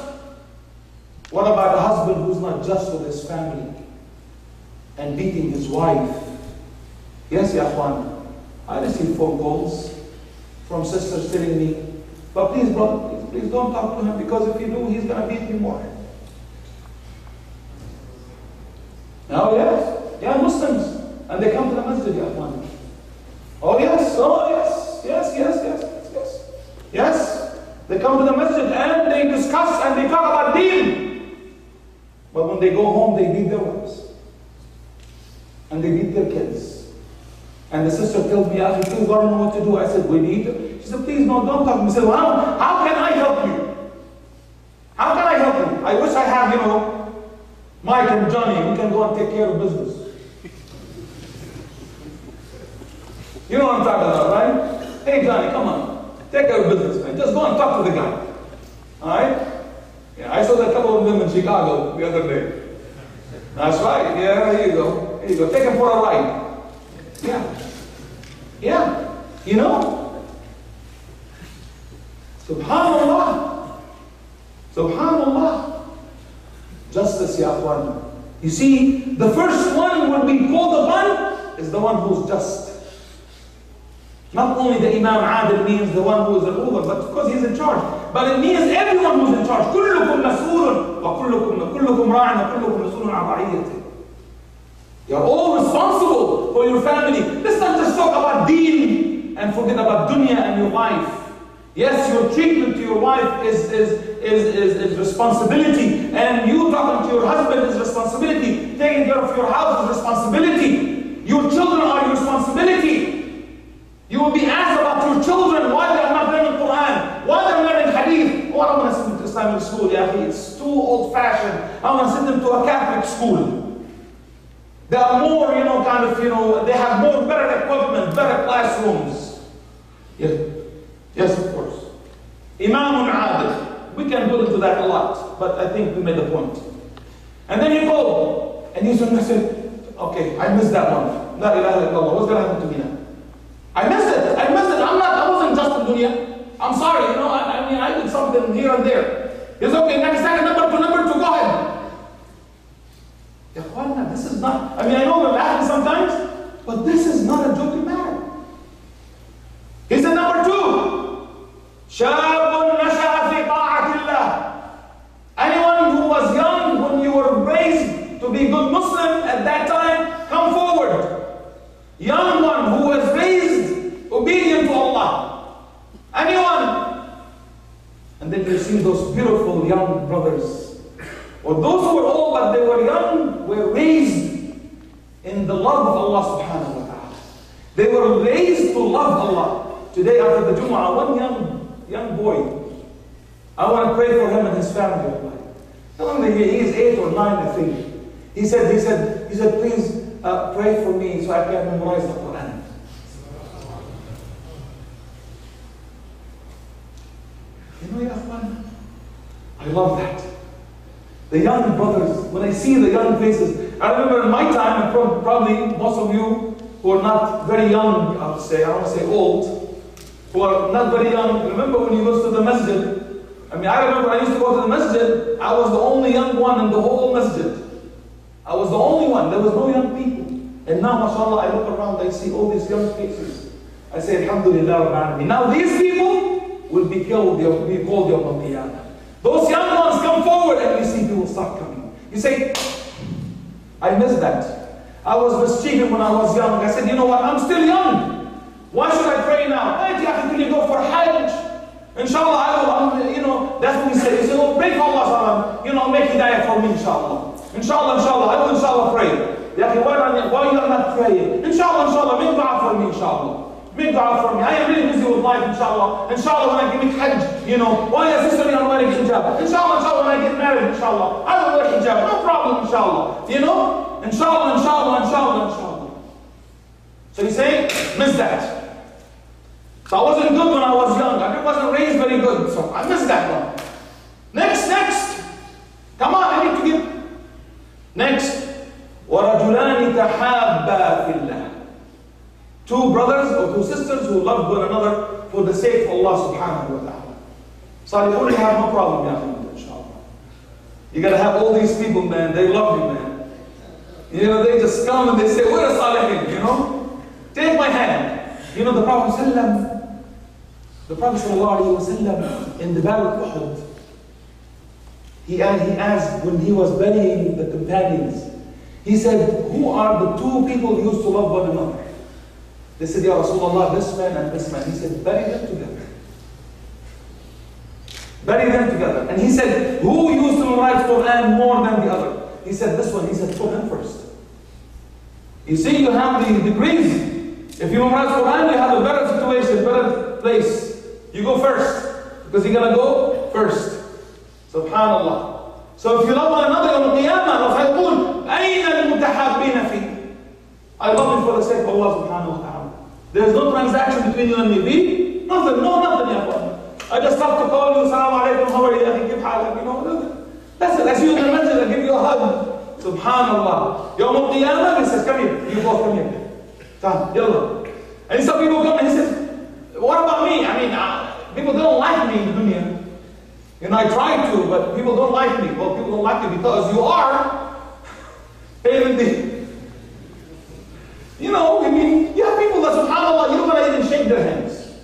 What about a husband who's not just with his family and beating his wife? Yes, ya akhwan, I receive phone calls from sisters telling me, but please brother, please don't talk to him, because if you do, he's going to beat me more. Oh yes, yeah, Muslims, and they come to the masjid, ya akhwan. Oh yes, yes. They come to the masjid and they discuss and they talk about deen. But when they go home, they beat their wives. And they beat their kids. And the sister tells me, I please don't know what to do. I said, we need to. She said, please, no, don't talk to me. I said, well, how can I help you? How can I help you? I wish I had, Mike and Johnny, we can go and take care of business. You know what I'm talking about, right? Hey, Johnny, come on. Take care of business, man. Just go and talk to the guy. All right? Yeah, I saw a couple of them in Chicago the other day. That's right. Yeah, here you go. Here you go. Take him for a ride. Yeah. Subhanallah. Justice, ya akhwan. You see, the first one when we call upon is the one who's just. Not only the Imam Adil means the one who is a ruler, but because he's in charge. But it means everyone who's in charge. كلكم مسؤول وكلكم راع وكلكم مسؤول عن رعيته. You're all responsible for your family. Let's not just talk about deen and forget about dunya and your wife. Yes, your treatment to your wife is responsibility, and you talking to your husband is responsibility. Taking care of your house is responsibility. Your children are your responsibility. You will be asked about your children, why they are not learning Quran, why they are learning Hadith. Oh, I want to send them to Islamic school, it's too old-fashioned. I want to send them to a Catholic school. They are more, they have more better equipment, better classrooms. Yes, of course. Imam Adil. We can go into that a lot, but I think we made the point. And then you go, and you said, okay, I missed that one. La ilaha illallah. What's going to happen to me now? I missed it. I wasn't just in dunya. I'm sorry, I did something here and there. It's okay, next time, number two, go ahead. This is not, I know we're laughing sometimes, but this is not a joking matter. He said number 2, شَابٌ نَشَأَ فِي طَاعَةِ اللَّهِ. Anyone who was young when you were raised to be a good Muslim at that time, come forward. Young one who was raised obedient to Allah. Anyone? And then you see those beautiful young brothers, or those who were old but they were young, were raised in the love of Allah subhanahu wa ta'ala. They were raised to love Allah. Today after the Jumu'ah, one young boy, I want to pray for him and his family. He is 8 or 9, I think. He said, please pray for me so I can memorize the Quran. I love that. The young brothers, when I see the young faces, I remember in my time, and probably most of you who are not very young, I don't want to say old, who are not very young, remember when you go to the masjid? I remember I used to go to the masjid, I was the only young one in the whole masjid. I was the only one, there was no young people. And now, mashallah, I look around, I see all these young faces. I say, Alhamdulillah, Rabbil Alameen. Now these people will be killed, they will be called Yawm al-Qiyamah. Those young ones come forward and you see people start coming. You say, I missed that. I was mischievous when I was young. I said, you know what, I'm still young. Why should I pray now? Can you go for Hajj? Inshallah, I will, that's what we say. You say, oh, pray for Allah, make hidayah for me, inshallah. Inshallah, I will inshallah pray. Why you are not praying? Inshallah, make dua for me, inshallah. Make dua for me. I am really busy with life, inshallah. Inshallah, when I give Hajj, why is this I'm wearing hijab? Inshallah, when I get married, inshallah, I will wear hijab. No problem, inshallah. Inshallah. So you say, miss that. So I wasn't good when I was young. I wasn't raised very good. So I missed that one. Next. Come on, I need to give. Next. وَرَجُلَانِ تَحَابَّا فِي اللَّهِ. Two brothers or two sisters who love one another for the sake of Allah subhanahu wa ta'ala. Salihun, you have no problem, ya Ahmed, inshallah. You gotta have all these people, man. They love you, man. You know, they just come and they say, where is Salihin? You know? Take my hand. You know, the Prophet sallallahu alayhi wa sallam in the battle of Uhud, he asked when he was burying the companions, he said, who are the two people who used to love one another? They said, Ya Rasulullah, this man and this man. He said, bury them together. Bury them together. And he said, who used to memorize Quran more than the other? He said, this one. He said, put him first. You see, you have the degrees. If you memorize Quran, you have a better situation, better place. You go first. Because you're going to go first. Subhanallah. So if you love one another, on Qiyamah, أَيْنَ الْمُتَحَابِّينَ فِي. I love you for the sake of Allah subhanahu wa ta'ala. There's no transaction between you and me. Nothing, ya Allah. I just have to call you, Assalamu alaikum, how are you? Keep halak, you know. That's it. I see you in the masjid, I give you a hug. Subhanallah. Yawm al-Qiyamah, he says, come here. You both come here. Come, yalla. And some people come and he says, what about me? I mean, people don't like me in the dunya. You know, I try to, but people don't like me. Well, people don't like you because you are pain in the... You know, I mean, you have people that, subhanAllah, you don't want to even shake their hands.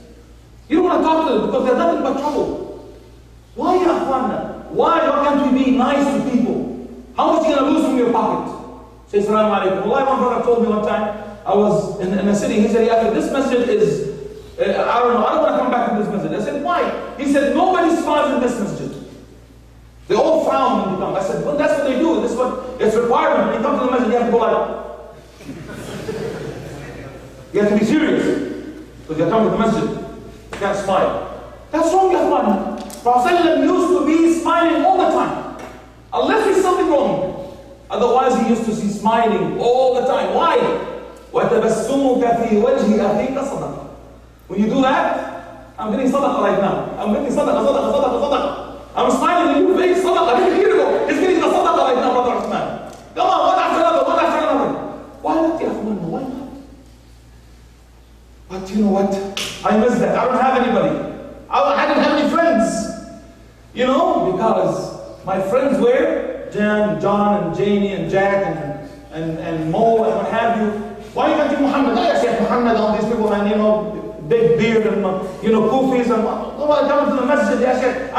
You don't want to talk to them because they're nothing but trouble. Why, ya akhwana? Why can't we be nice to people? How much are you going to lose from your pocket? Say, Assalamu alaikum. Wallahi, one brother told me one time, I was in a city, he said, yeah, this masjid is, I don't know, I don't want to come back to this masjid. I said, why? He said, nobody smiles in this masjid. They all frown when you come. I said, well, that's what they do. This is what, it's requirement. When you come to the masjid, you have to go like, you have to be serious. Because you're coming to the masjid. You can't smile. That's wrong, ya akhwan. Prophet used to be smiling all the time. Unless there's something wrong. Otherwise, he used to see smiling all the time. Why? وَتَبَسُّمُكَ فِي وَجْهِ أَخِيكَ صَدَقَةً. When you do that, I'm getting sadaqah right now. I'm getting sadaqah. I'm smiling in your face, sadaqah. Here you go. He's getting the sadaqah right now, Brother Uthman. Come on, one after another. Why not, ya akhwan? Why not? But you know what? I miss that. I don't have anybody. I didn't have any friends. You know, because my friends were John and Janie and Jack and Mo and what have you. Why can't you Muhammad? I said Muhammad, all these people, and you know, big beard and you know, kufis and I come to the masjid. I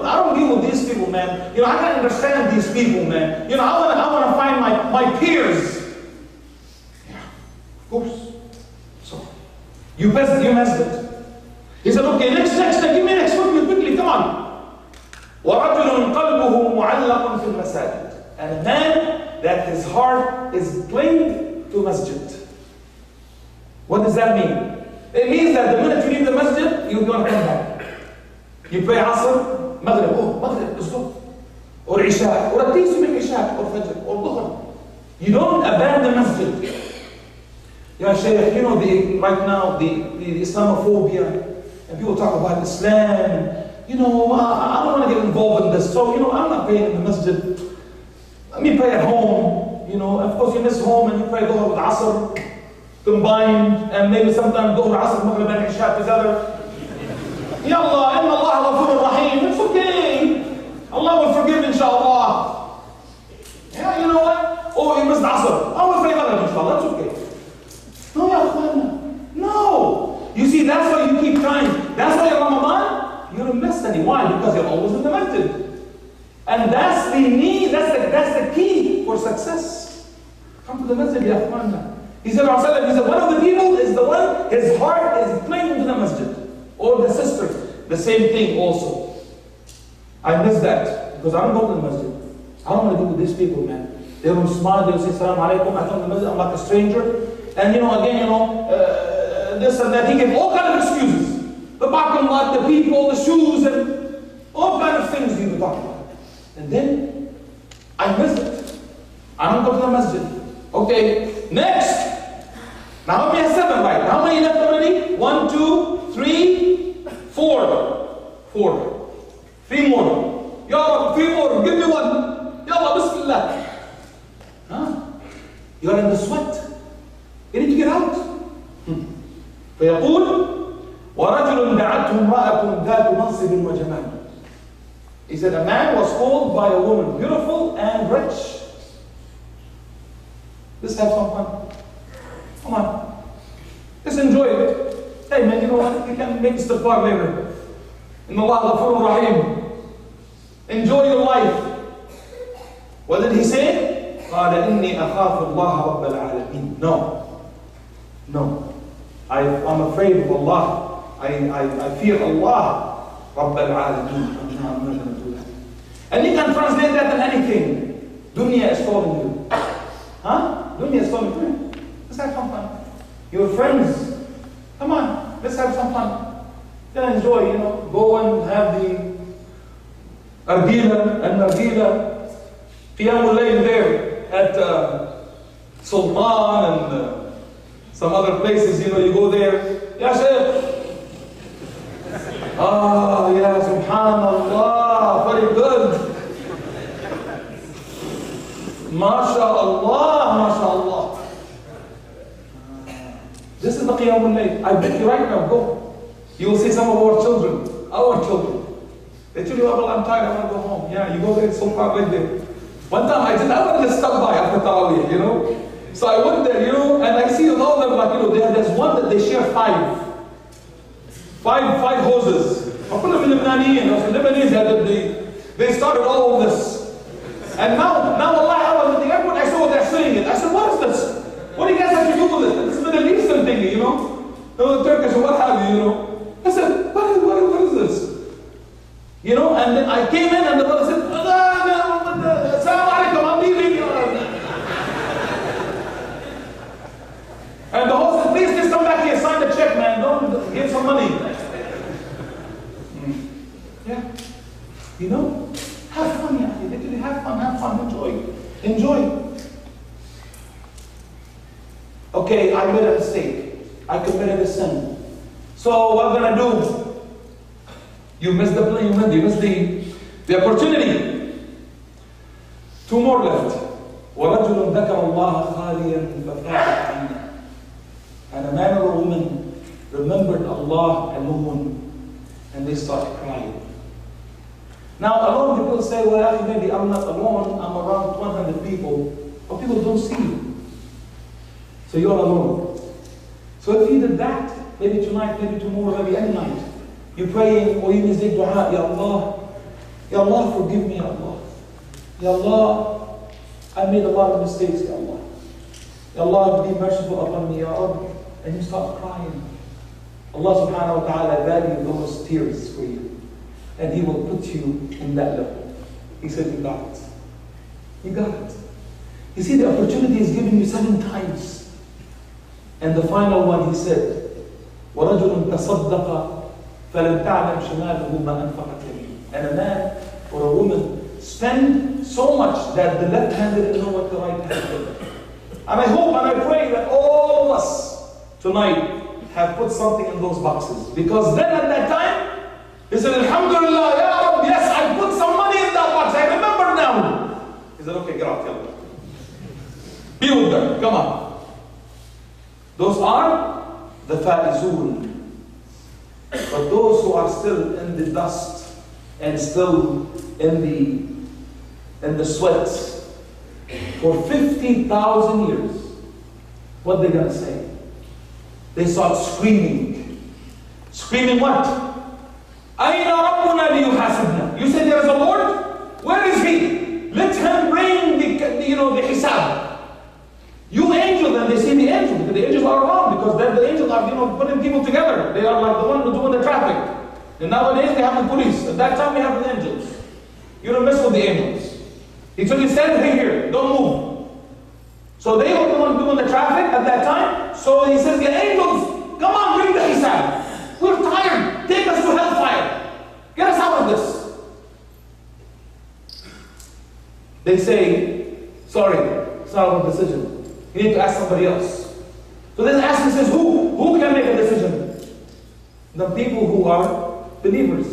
don't deal with these people, man. You know, I can't understand these people, man. You know, I want to find my peers. Yeah, of course. So you messed it. He said, okay, next, give me next, quickly, come on. وَرَجُلٌ قَلْبُهُ مُعَلَّقٌ فِي الْمَسَاجِدِ. And a man that his heart is linked to masjid. What does that mean? It means that the minute you leave the masjid, you're going to come back. You pray Asr, Maghrib, let's go. Or Isha, or at least you make Isha, or Fajr, or Dhuhr. You don't abandon masjid. Ya Shaykh, you know, right now, the Islamophobia, and people talk about Islam. You know, I don't want to get involved in this. So, you know, I'm not praying in the masjid. Let me pray at home. You know, of course you miss home and you pray Dhuhr with Asr combined, and maybe sometimes Dhuhr, Asr, Maghrib and Isha together. Yallah, inna Allah ghafurur rahim. It's okay. Allah will forgive, inshallah. Yeah, you know what? Oh, you missed Asr. I will pray Maghrib, inshallah. That's okay. No, ya akhwana. No. You see, that's why you keep trying. That's why in Ramadan, you don't miss any. Why? Because you're always in the masjid. And that's the need, that's the key for success. Come to the masjid, ya akhwana. He said, one of the people is the one, his heart is clinging to the masjid. Or the sister, the same thing also. I miss that, because I don't go to the masjid. I don't want to go with these people, man. They don't smile, they don't say, Assalamu alaikum, I come to the masjid, I'm like a stranger. And you know, again, you know, this and that. He gave all kinds of excuses. The parking lot, the people, the shoes, and all kinds of things he would talk about. And then, I miss it. I don't go to the masjid. Okay, next. Now how many have 7 right? How many left already? 1, 2, 3, 4. 4. 3 more. Ya Rab, 3 more. Give me one. Ya Allah, Bismillah. Huh? You are in the sweat. You need to get out. فيقول ورجل دعته امرأة ذات منصب وجمال. He said a man was called by a woman, beautiful and rich. Let's have some fun. Come on. Let's enjoy it. Hey man, you know what? You can make istighfar later. Inna Allah Ghafurur Rahim. Enjoy your life. What did he say? قال إني أخاف الله رب العالمين. No. I'm afraid of Allah. I fear Allah رب العالمين. I'm not going to do that. And you can translate that in anything. Dunya is calling you. Huh? Dunya is calling you. Let's have some fun. Your friends. Come on. Let's have some fun. Then enjoy, you know. Go and have the Ardila and Nardila. Qiyam al-Layl there at Sultan and some other places, you know, you go there. Ya Shaykh. Ah, yeah, subhanallah, very good. MashaAllah, MashaAllah. This is the Qiyam al-Layl. I bet you right now, go. You will see some of our children. They tell you, oh, well, I'm tired, I want to go home. Yeah, you go there, it's so far like there. One time I wanted to stop by after Tarawih, you know. So I went there, you know, and I see all of them, like, you know, there's one that they share five hoses. I put them in Lebanese, they started all of this. And now Allah, I was at the airport, I saw they're singing it. I said, what is this? What do you guys have to do with it? This is Middle Eastern thing, you know. Turkish or what have you, you know. I said, what is this? You know, and then I came in and the brother said, Assalamu alaikum, I'm leaving. And the host said, please just come back here, sign the check, man. Don't give some money. Yeah. You know, have fun, yeah. Literally have fun, enjoy. Okay, I made a mistake. I committed a sin. So what am I gonna do? You missed the plane, you missed the opportunity. 2 more left. وَرَجُلٌ ذَكَرَ اللَّهَ خَالِيًا فَفَاقَتْ عَيْنَهُ. And a man or a woman remembered Allah alone and they started crying. Now alone people say, well, maybe I'm not alone, I'm around 100 people, but people don't see you. So you're alone. So if you did that, maybe tonight, maybe tomorrow, maybe any night, you're praying or you may say dua, Ya Allah, forgive me, Ya Allah. Ya Allah, I made a lot of mistakes, Ya Allah. Ya Allah, be merciful upon me, Ya Rabbi. And you start crying. Allah subhanahu wa ta'ala values those tears for you. And He will put you in that level. He said, you got it. You got it. You see, the opportunity is given you 7 times. And the final one, He said, وَرَجُلٌ تَصَدَّقَ فَلَمْ تَعْلَمْ شِمَالُهُ مَا أَنْفَقَتْ يَمِينُهُ. And a man or a woman spend so much that the left hand didn't know what the right hand did. And I hope and I pray that all of us tonight have put something in those boxes. Because then at that time, he said, Alhamdulillah, Ya Rab, yes, I put some money in that box. I remember now. He said, okay, get out, tell me. Be with them, come on. Those are the faizun. But those who are still in the dust and still in the sweat for 50,000 years, what they're going to say? They start screaming. Screaming what? Aina Rabbuna liyuhasibna. You say there is a Lord? Where is He? Let Him bring the hisab. You angels, and they see the angels, because the angels are around, because then the angels are putting people together. They are like the ones doing the traffic. And nowadays they have the police. At that time we have the angels. You don't mess with the angels. He told you, stand here, don't move. So they were the ones doing the traffic at that time. So he says, the angels, come on, bring the hisab. We're tired. Take us to hellfire. Get us out of this. They say, sorry, it's not our decision. You need to ask somebody else. So then ask and says, who can make a decision? the people who are believers.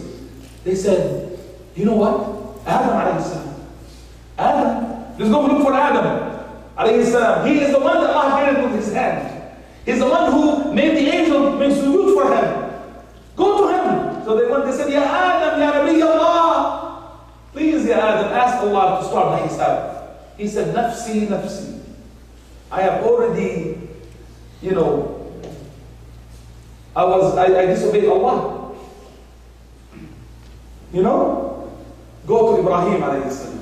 They said, you know what? Adam alayhi salam. Adam, let's go look for Adam alayhi salam. He is the one that Allah created with his hand. He's the one who made the angel make sujood for him. Go to him. So they went, they said, Ya Adam, Ya Nabi Allah. Please, Ya Adam, ask Allah to start the hisab. He said, Nafsi, Nafsi. I have already, I disobeyed Allah. Go to Ibrahim alayhi salam.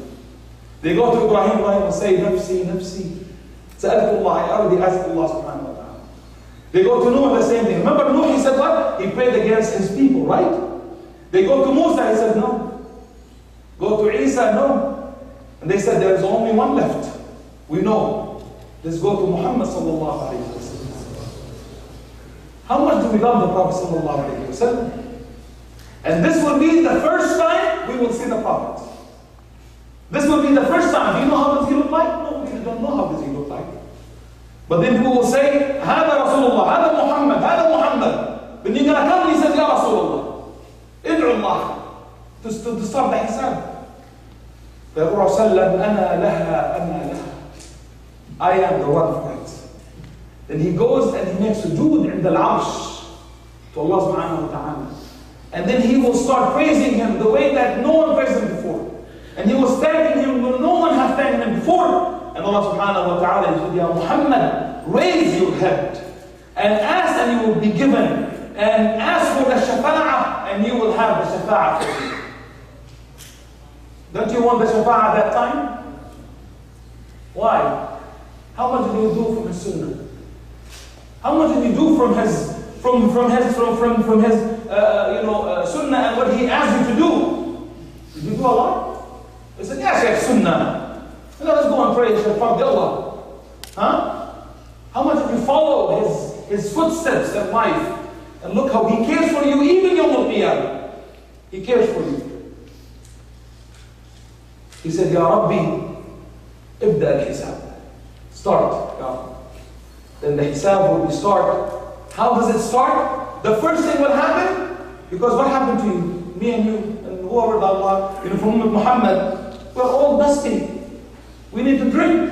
They go to Ibrahim, Ibrahim will say, Nafsi, Nafsi. Sa'altullah, I already asked Allah subhanahu wa ta'ala. They go to Noah, the same thing. Remember Noah, he said what? He prayed against his people, right? They go to Musa, he said no. Go to Isa, no. And they said there is only one left. We know. Let's go to Muhammad sallallahu alayhi wa sallam. How much do we love the Prophet sallallahu alayhi wa sallam? And this will be the first time we will see the Prophet. This will be the first time. Do you know how does he look like? No, we don't know how does he look like. But then people will say, هذا رسول الله, هذا محمد, هذا محمد. When you're going to come, he says, Ya Rasulullah. ادعو Allah. To start the hisab. فيقول وسلم أنا لها أنا لها. I am the one for it. Then he goes and he makes sujood in the arsh to Allah subhanahu wa ta'ala. And then he will start praising him the way that no one praised him before. And he was thanking him when no one had thanked him before. And Allah subhanahu wa ta'ala said, Ya Muhammad, raise your head and ask and you will be given. And ask for the shafa'ah and you will have the shafa'ah for you. Don't you want the shafa'ah at that time? Why? How much did you do from his sunnah? How much did you do from his sunnah and what he asked you to do? Did you do a lot? He said, yes, Shaykh, sunnah. Let's go and pray, Shaykh, Allah. Huh? How much did you follow his footsteps in life? And look how he cares for you, even Yawm al-Qiyamah. He cares for you. He said, Ya Rabbi, ibda al-hisab. Start, Ya Rabbi. Then the hisab will be start. How does it start? The first thing will happen, because what happened to you? Me and you, and whoever Allah, from Muhammad, we're all dusty. We need to drink.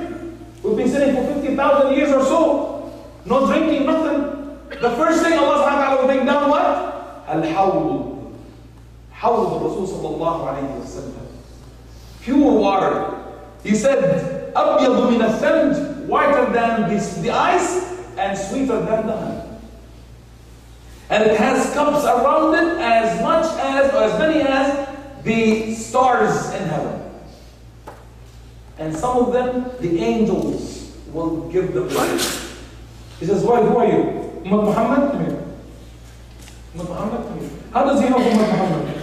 We've been sitting for 50,000 years or so. No drinking, nothing. The first thing Allah subhanahu wa ta'ala will bring down what? Al-Hawd. Hawd Rasul sallallahu alayhi wa sallam. Pure water. He said, أَبْيَضُ مِنَ الثَّلْجِ, whiter than the ice and sweeter than the honey. And it has cups around it as much as, or as many as, the stars in heaven. And some of them, the angels will give the praise. He says, why, who are you? Ummah Muhammad? Come here. Ummah Muhammad? Come here. How does he know Ummah Muhammad?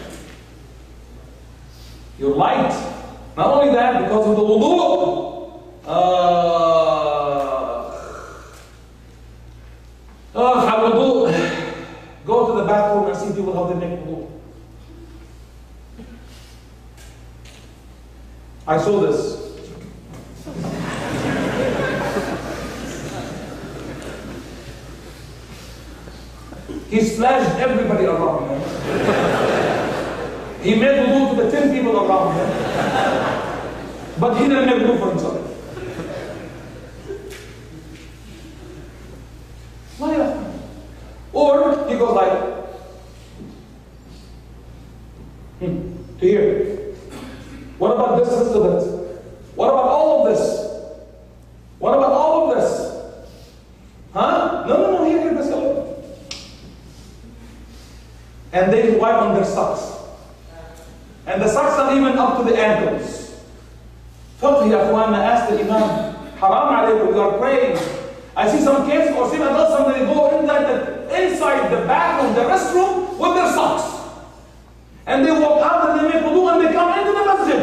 You're light. Not only that, because of the wudu. Go to the bathroom and see people how they make wudu. I saw this. He splashed everybody around him. He made wudu to the 10 people around him. But he didn't make wudu for himself. Or he goes like, to here. What about this, this, or this? What about all of this? What about all of this? Huh? No, here, let's go. And they wipe on their socks. And the socks are even up to the ankles. Fiqh, ya akhwana, ask the Imam, haram alaykum, you are praying. I see some kids or see adults, somebody go inside the bathroom, the restroom, with their socks. And they walk out and they make wudu and they come into the masjid.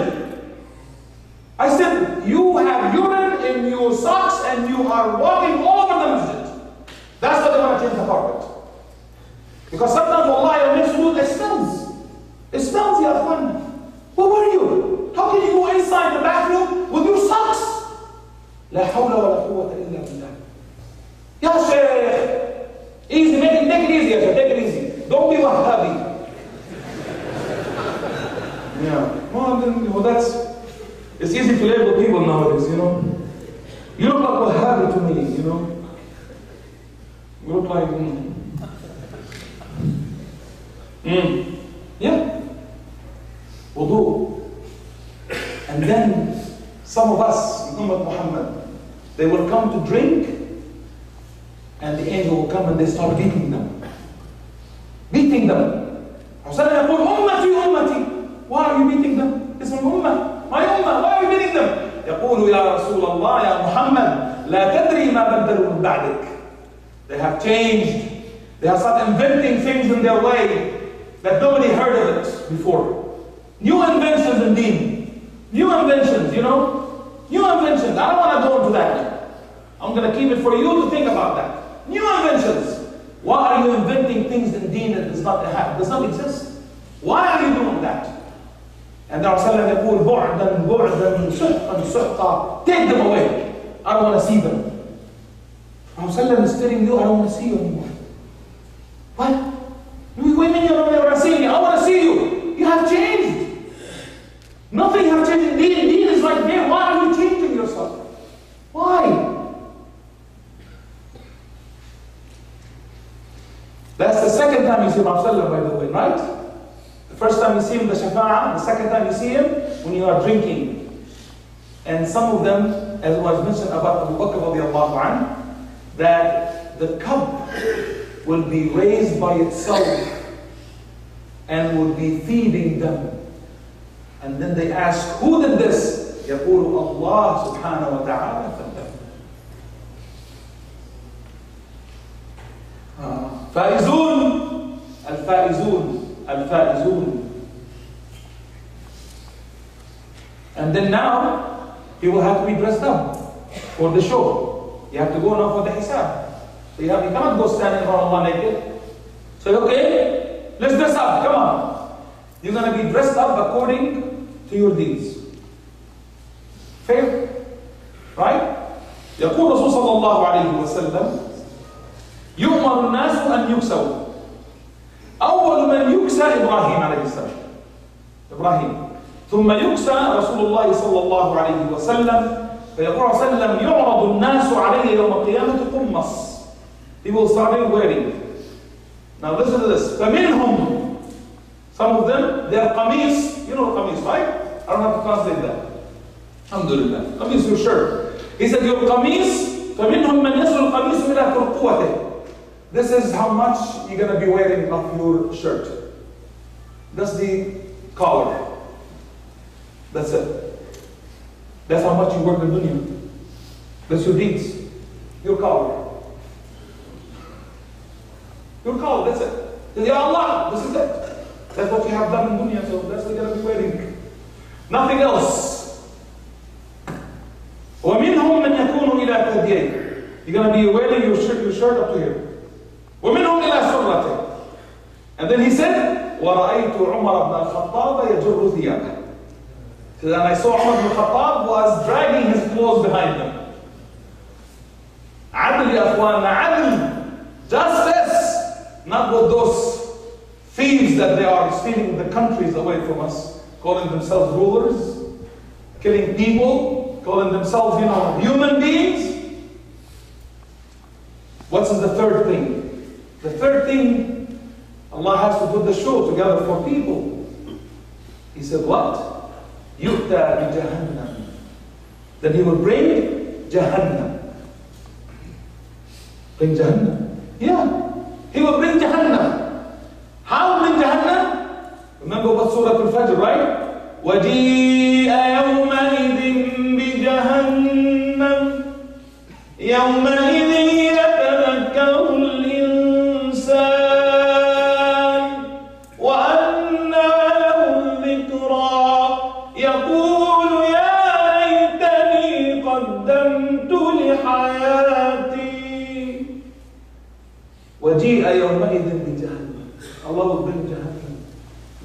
I said, you have urine in your socks and you are walking all over the masjid. That's why they want to change the carpet. Because sometimes, wallahi, when you it smells. It smells, ya akhwan. Where were you? How can you go inside the bathroom with your socks? La hawla wa la quwwata illa billah. Ya Shaykh, easy, take it easy, take it easy. Don't be It's easy to label people nowadays, you know. You look like Wahhabi to me, you know. You look like, yeah. Wudu. And then some of us, Ummah Muhammad, they will come to drink, and the angel will come and they start beating them. Beating them. Rasulullah يقول أمتي أمتي. Why are you beating them? It's my ummah. My ummah. Why are you beating them? يقول يا رسول الله يا محمد لا تدري ما بدلوا من بعدك. They have changed. They have started inventing things in their way that nobody heard of it before. New inventions indeed. New inventions, you know. New inventions. I don't want to go into that now. I'm going to keep it for you to think about that. New inventions. Why are you inventing things in deen that does not exist? Why are you doing that? And the Rasulullah يقول بعدا بعدا سحقا سحقا. Take them away. I don't want to see them. Rasulullah is telling you, I don't want to see you anymore. What? What do you mean you don't want to see me? I want to see you. You have changed. Nothing has changed in deen. Deen is like there. Why are you changing yourself? Why? That's the second time you see Rasulullah, by the way, right? The first time you see him, the shafa'ah. The second time you see him, when you are drinking. And some of them, as was mentioned about Abu Bakr radiallahu anhu, that the cup will be raised by itself and will be feeding them. And then they ask, who did this? يقول الله سبحانه وتعالى فائزون الفائزون الفائزون. And then now he will have to be dressed up for the show. You have to go now for the hisab. So you cannot go stand in front of Allah naked. So okay, let's dress up, come on. You're going to be dressed up according to your deeds. Fair? Right? يقول رسول صلى الله عليه وسلم يؤمر الناس أن يكسوا. أول من يكسى إبراهيم عليه السلام. إبراهيم. ثم يكسى رسول الله صلى الله عليه وسلم. فيقول صلى الله عليه وسلم يعرض الناس عليه يوم القيامة قمص. He will start wearing. Now listen to this. فمنهم, some of them, they are qamis. You know qamis, right? I don't have to translate that. Alhamdulillah. Qamis, your shirt. He said your qamis. فمنهم من يصل القميص إلى ترقوته. This is how much you're going to be wearing of your shirt. That's the collar. That's it. That's how much you work in dunya. That's your deeds. Your collar. Your collar, that's it. Ya Allah, this is it. That's what you have done in dunya, so that's what you're going to be wearing. Nothing else. ومنهم من يكون إلى ثدييه. You're going to be wearing your shirt up to here. ومنهم إلى سرته. And then he said, وَرَأَيْتُ عُمَرَ بْنَ الْخَطَّابَ يَجُرُّ ثِيَابَهُ. So then I saw Umar ibn Khattab was dragging his clothes behind him. عدل يا أخواننا, عدل. Justice. Not with those thieves that they are stealing the countries away from us, calling themselves rulers, killing people, calling themselves, human beings. What's the third thing? The third thing, Allah has to put the show together for people. He said, what? يُؤْتَى بِجَهَنَّمْ. Then he will bring Jahannam. Bring Jahannam? Yeah. He will bring Jahannam. How bring Jahannam? Remember what Surah Al Hashr, right? وَجِيءَ يَوْمَئِذٍ بِجَهَنَّمْ يَوْمَئِذٍ يَتَذَكَّرُ الْإِنسَانُ وَأَنَّى لَهُ الذِّكْرَى يَقُولُ يَا لَيْتَنِي قَدَّمْتُ لِحَيَاتِي. وَجِيءَ يَوْمَئِذٍ بِجَهَنَّمْ. Allah will bring Jahannam.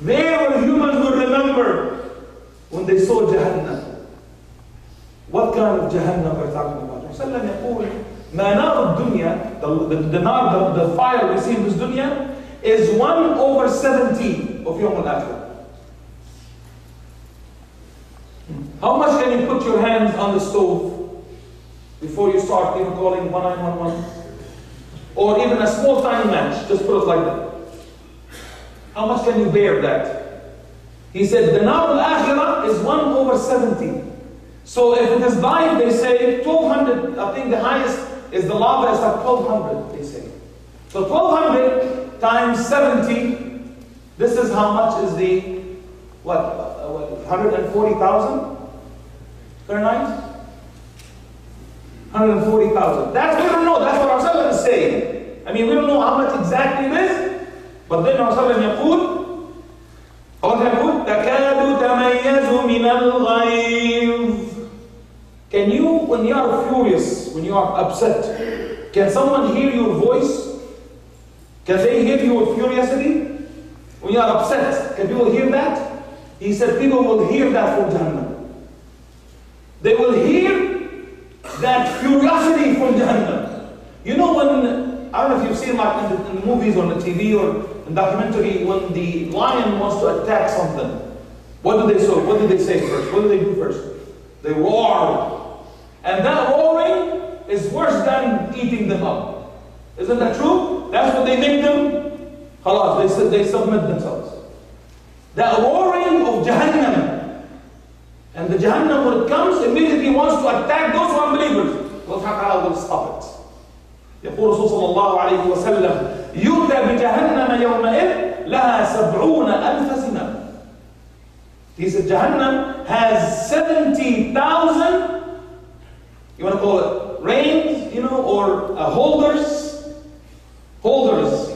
There humans will remember when they saw Jahannam. What kind of Jahannam are we talking about? Rasulullah يقول ما نار الدنيا, the fire we see in this dunya is 1/70 of Yawm al-Akhirah. How much can when you put your hands on the stove before you start calling 1911? Or even a small tiny match, just put it like that. How much can you bear that? He said the nar al-akhirah is 1/70. So if it is live, they say 1200, I think the highest is the lava is like 1200, they say. So 1200 times 70, this is how much is the, what 140,000 per night? 140,000. That's, we don't know, that's what Rasulullah is saying. I mean, we don't know how much exactly it is, but then Rasulullah يقول, تكاد تميز من الغيظ. Can you, when you are furious, when you are upset, can someone hear your voice? Can they hear your furiosity? When you are upset, can people hear that? He said people will hear that from Jahannam. They will hear that furiosity from Jahannam. You know when, I don't know if you've seen like in the movies or on the TV or in documentary, when the lion wants to attack something, what do they say? What do they say first? What do they do first? They roar. And that roaring is worse than eating them up. Isn't that true? That's what they make them. Khalas, they submit themselves. That roaring of Jahannam. And the Jahannam, when it comes, immediately wants to attack those who are unbelievers. Allah Ta'ala will stop it. يقول رسول صلى الله عليه وسلم يؤتى بجهنم يومئذ لها 70,000 زمام. He said Jahannam has 70,000, you want to call it reins, or holders. Holders.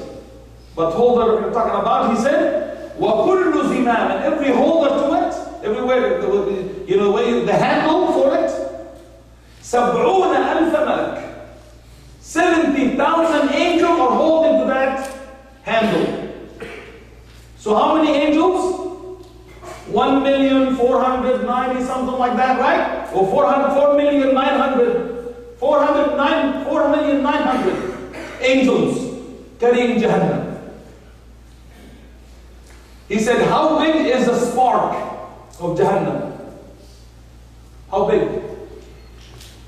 But holder we're talking about, he said, وَكُلُّ زِمَامٍ, and every holder to it, everywhere, the handle for it, 70,000 ملك. 70,000 angels are holding to that handle. So how many angels? 1,490,000, something like that, right? Or 4,900,000 angels carrying Jahannam. He said, how big is the spark of Jahannam? How big?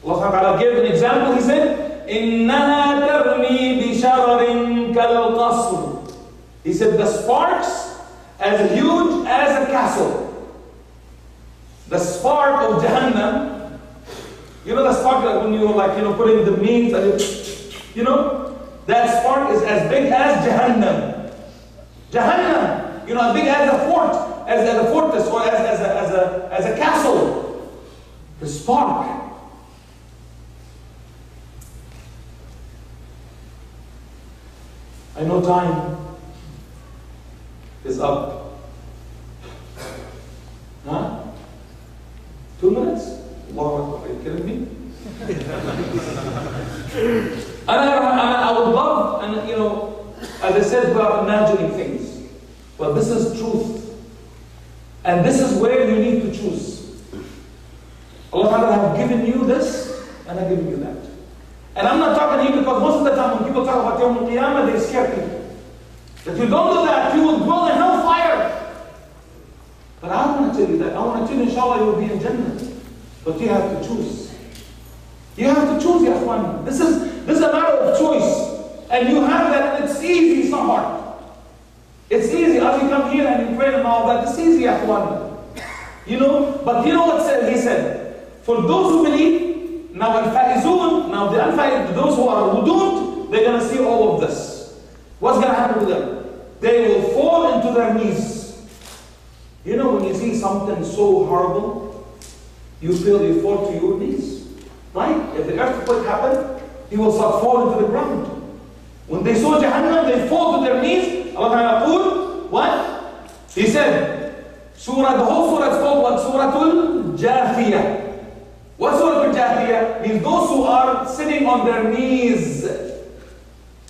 Allah Ta'ala gave an example. He said, إِنَّهَا تَرْمِي بِشَرَرٍ كَالْقَصْرِ. He said, the sparks as huge as a castle. The spark of Jahannam, the spark that when you're putting the meat, that spark is as big as Jahannam. Jahannam, as big as a fort, as a fortress, or as a castle. The spark. I know time is up. Huh? 2 minutes? Allahu Akbar, are you kidding me? And I would love, as I said, we are imagining things. But this is truth. And this is where you need to choose. Allah Ta'ala have given you this, and I've given you that. And I'm not talking to you because most of the time when people talk about Yawm al-Qiyamah, they scare people. If you don't do that, you will dwell in hellfire. But I don't want to tell you that. I want to tell you, inshallah, you will be in Jannah. But you have to choose. You have to choose, ya Ikhwan. This is a matter of choice. And you have that, and it's easy, it's not hard. It's easy. As you come here and you pray and all that, it's easy, ya Ikhwan. But you know what he said? For those who believe, now al-faizun, now the unfaizun, those who don't, they're going to see all of this. What's going to happen to them? They will fall into their knees. When you see something so horrible, you fall to your knees. Right? If the earthquake happened, he will start falling to the ground. When they saw Jahannam, they fall to their knees. Allah Ta'ala yaqul, what? He said, the whole surah is called what? Surah Al Hashr. What Surah Al Hashr? Means those who are sitting on their knees.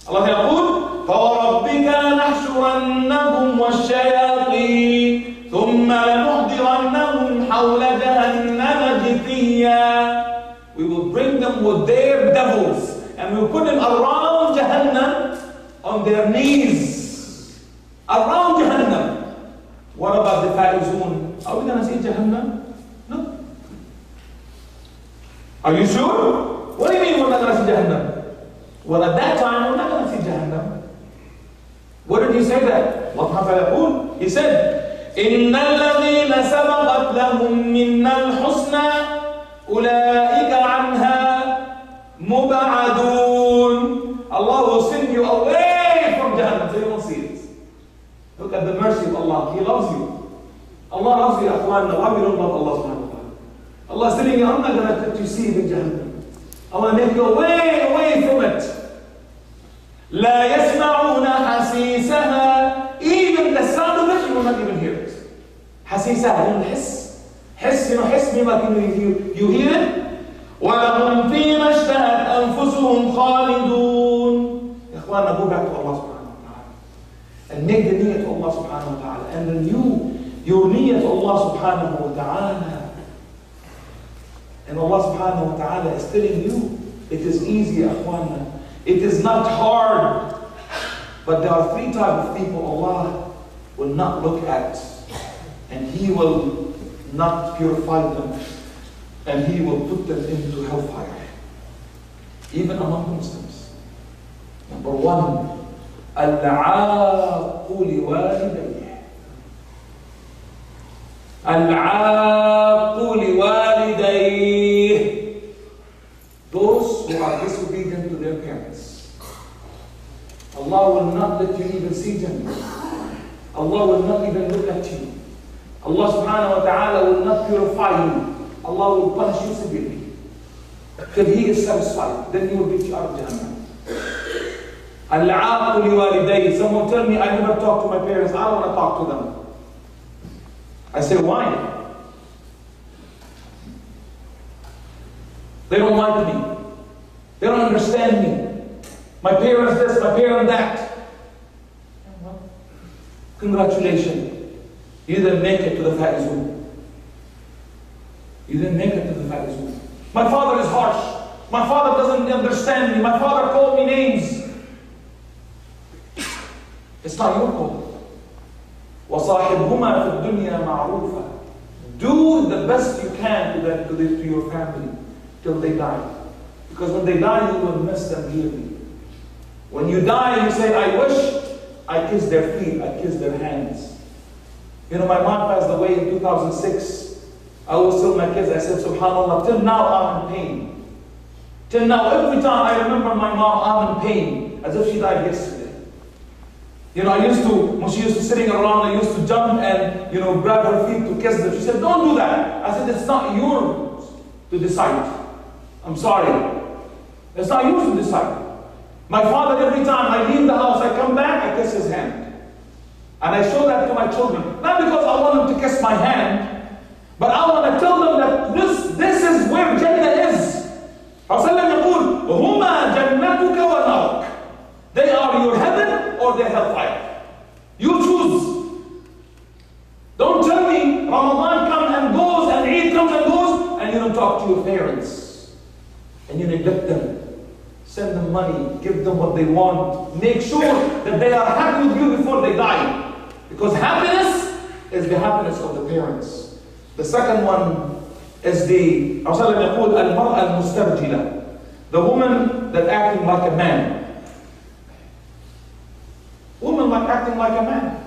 Allah يقول فَوَرَبِّكَ نَحْشُرَنَّهُمْ وَالشَّيَاطِينَ ثُمَّ لَنُحْضِرَنَّهُمْ حَوْلَ جَهَنَّمَ جِثِيًّا. We will bring them with their devils and we will put them around Jahannam on their knees. Around Jahannam. What about the faizun? Are we going to see Jahannam? No. Are you sure? What do you mean we're not going to see Jahannam? Well, at that time, we're not going to see Jahannam. What did he say that? Allah He said, إِنَّ الَّذِينَ سَبَقَتْ لَهُم مِّنَّ الْحُسْنَى أُولَٰئِكَ عَنْهَا مُبْعَدُونَ. Allah will send you away from Jahannam so you won't see it. Look at the mercy of Allah. He loves you. Allah loves you, Akhwan. Why we don't love Allah subhanahu wa ta'ala? Allah is telling you, I'm not going to let you see the Jahannam. I want to make you away from it. لا يسمعون حسيسها. Even the sound of it, you will not even hear it. حسيسها, you know, حس, you know, حس means like you hear it. وَلَهُمْ فِي مَا اشْتَهَتْ أَنفُسُهُمْ خَالِدُونَ. إخوانا, go back to Allah subhanahu wa ta'ala and make the niyyah to Allah subhanahu wa ta'ala and renew your niyyah to Allah subhanahu wa ta'ala. And Allah subhanahu wa ta'ala is telling you, it is easy, akhwana. It is not hard. But there are three types of people Allah will not look at. And He will not purify them. And He will put them into hellfire. Even among Muslims. Number one, الْعَاقُ لِوَالِدَيْهِ. الْعَاقُ لِوَالِدَيْهِ. Those who are disobedient to their parents. Allah will not let you even see them. Allah will not even look at you. Allah subhanahu wa ta'ala will not purify you. Allah will punish you severely. Till He is satisfied. Then He will get you out of Jahannam. Al-'aqu liwalidayhi. Someone tell me, I never talk to my parents. I don't want to talk to them. I say, why? They don't like me. They don't understand me. My parents this, my parent that. Congratulations. You didn't make it to the Faizun. You didn't make it to the Faizun. My father is harsh. My father doesn't understand me. My father called me names. It's not your call. وَصَاحِبْهُمَا فِي الدُّنْيَا مَعْرُوفًا. Do the best you can to your family till they die. Because when they die, you will miss them dearly. When you die, you say, I wish I kissed their feet, I kissed their hands. You know, my mom passed away in 2006. I always tell my kids, I said, subhanAllah, till now I'm in pain. Till now, every time I remember my mom, I'm in pain, as if she died yesterday. You know, when she used to sitting around, I used to jump and, you know, grab her feet to kiss them. She said, don't do that. I said, it's not yours to decide. I'm sorry. It's not yours to decide. My father, every time I leave the house, I come back, I kiss his hand. And I show that to my children. Not because I want them to kiss my hand, but I want to tell them that this is where Jannah is. Rasulullah يقول, هُمَا جَنَّتُكَ وَنَارُكَ. They are your heaven or their hellfire. You choose. Don't tell me Ramadan comes and goes and Eid comes and goes and you don't talk to your parents. And you neglect them. Send them money. Give them what they want. Make sure that they are happy with you before they die. Because happiness is the happiness of the parents. The second one is the Rasulullah يقول المرأة المسترجلة. The woman that acting like a man. Woman like acting like a man.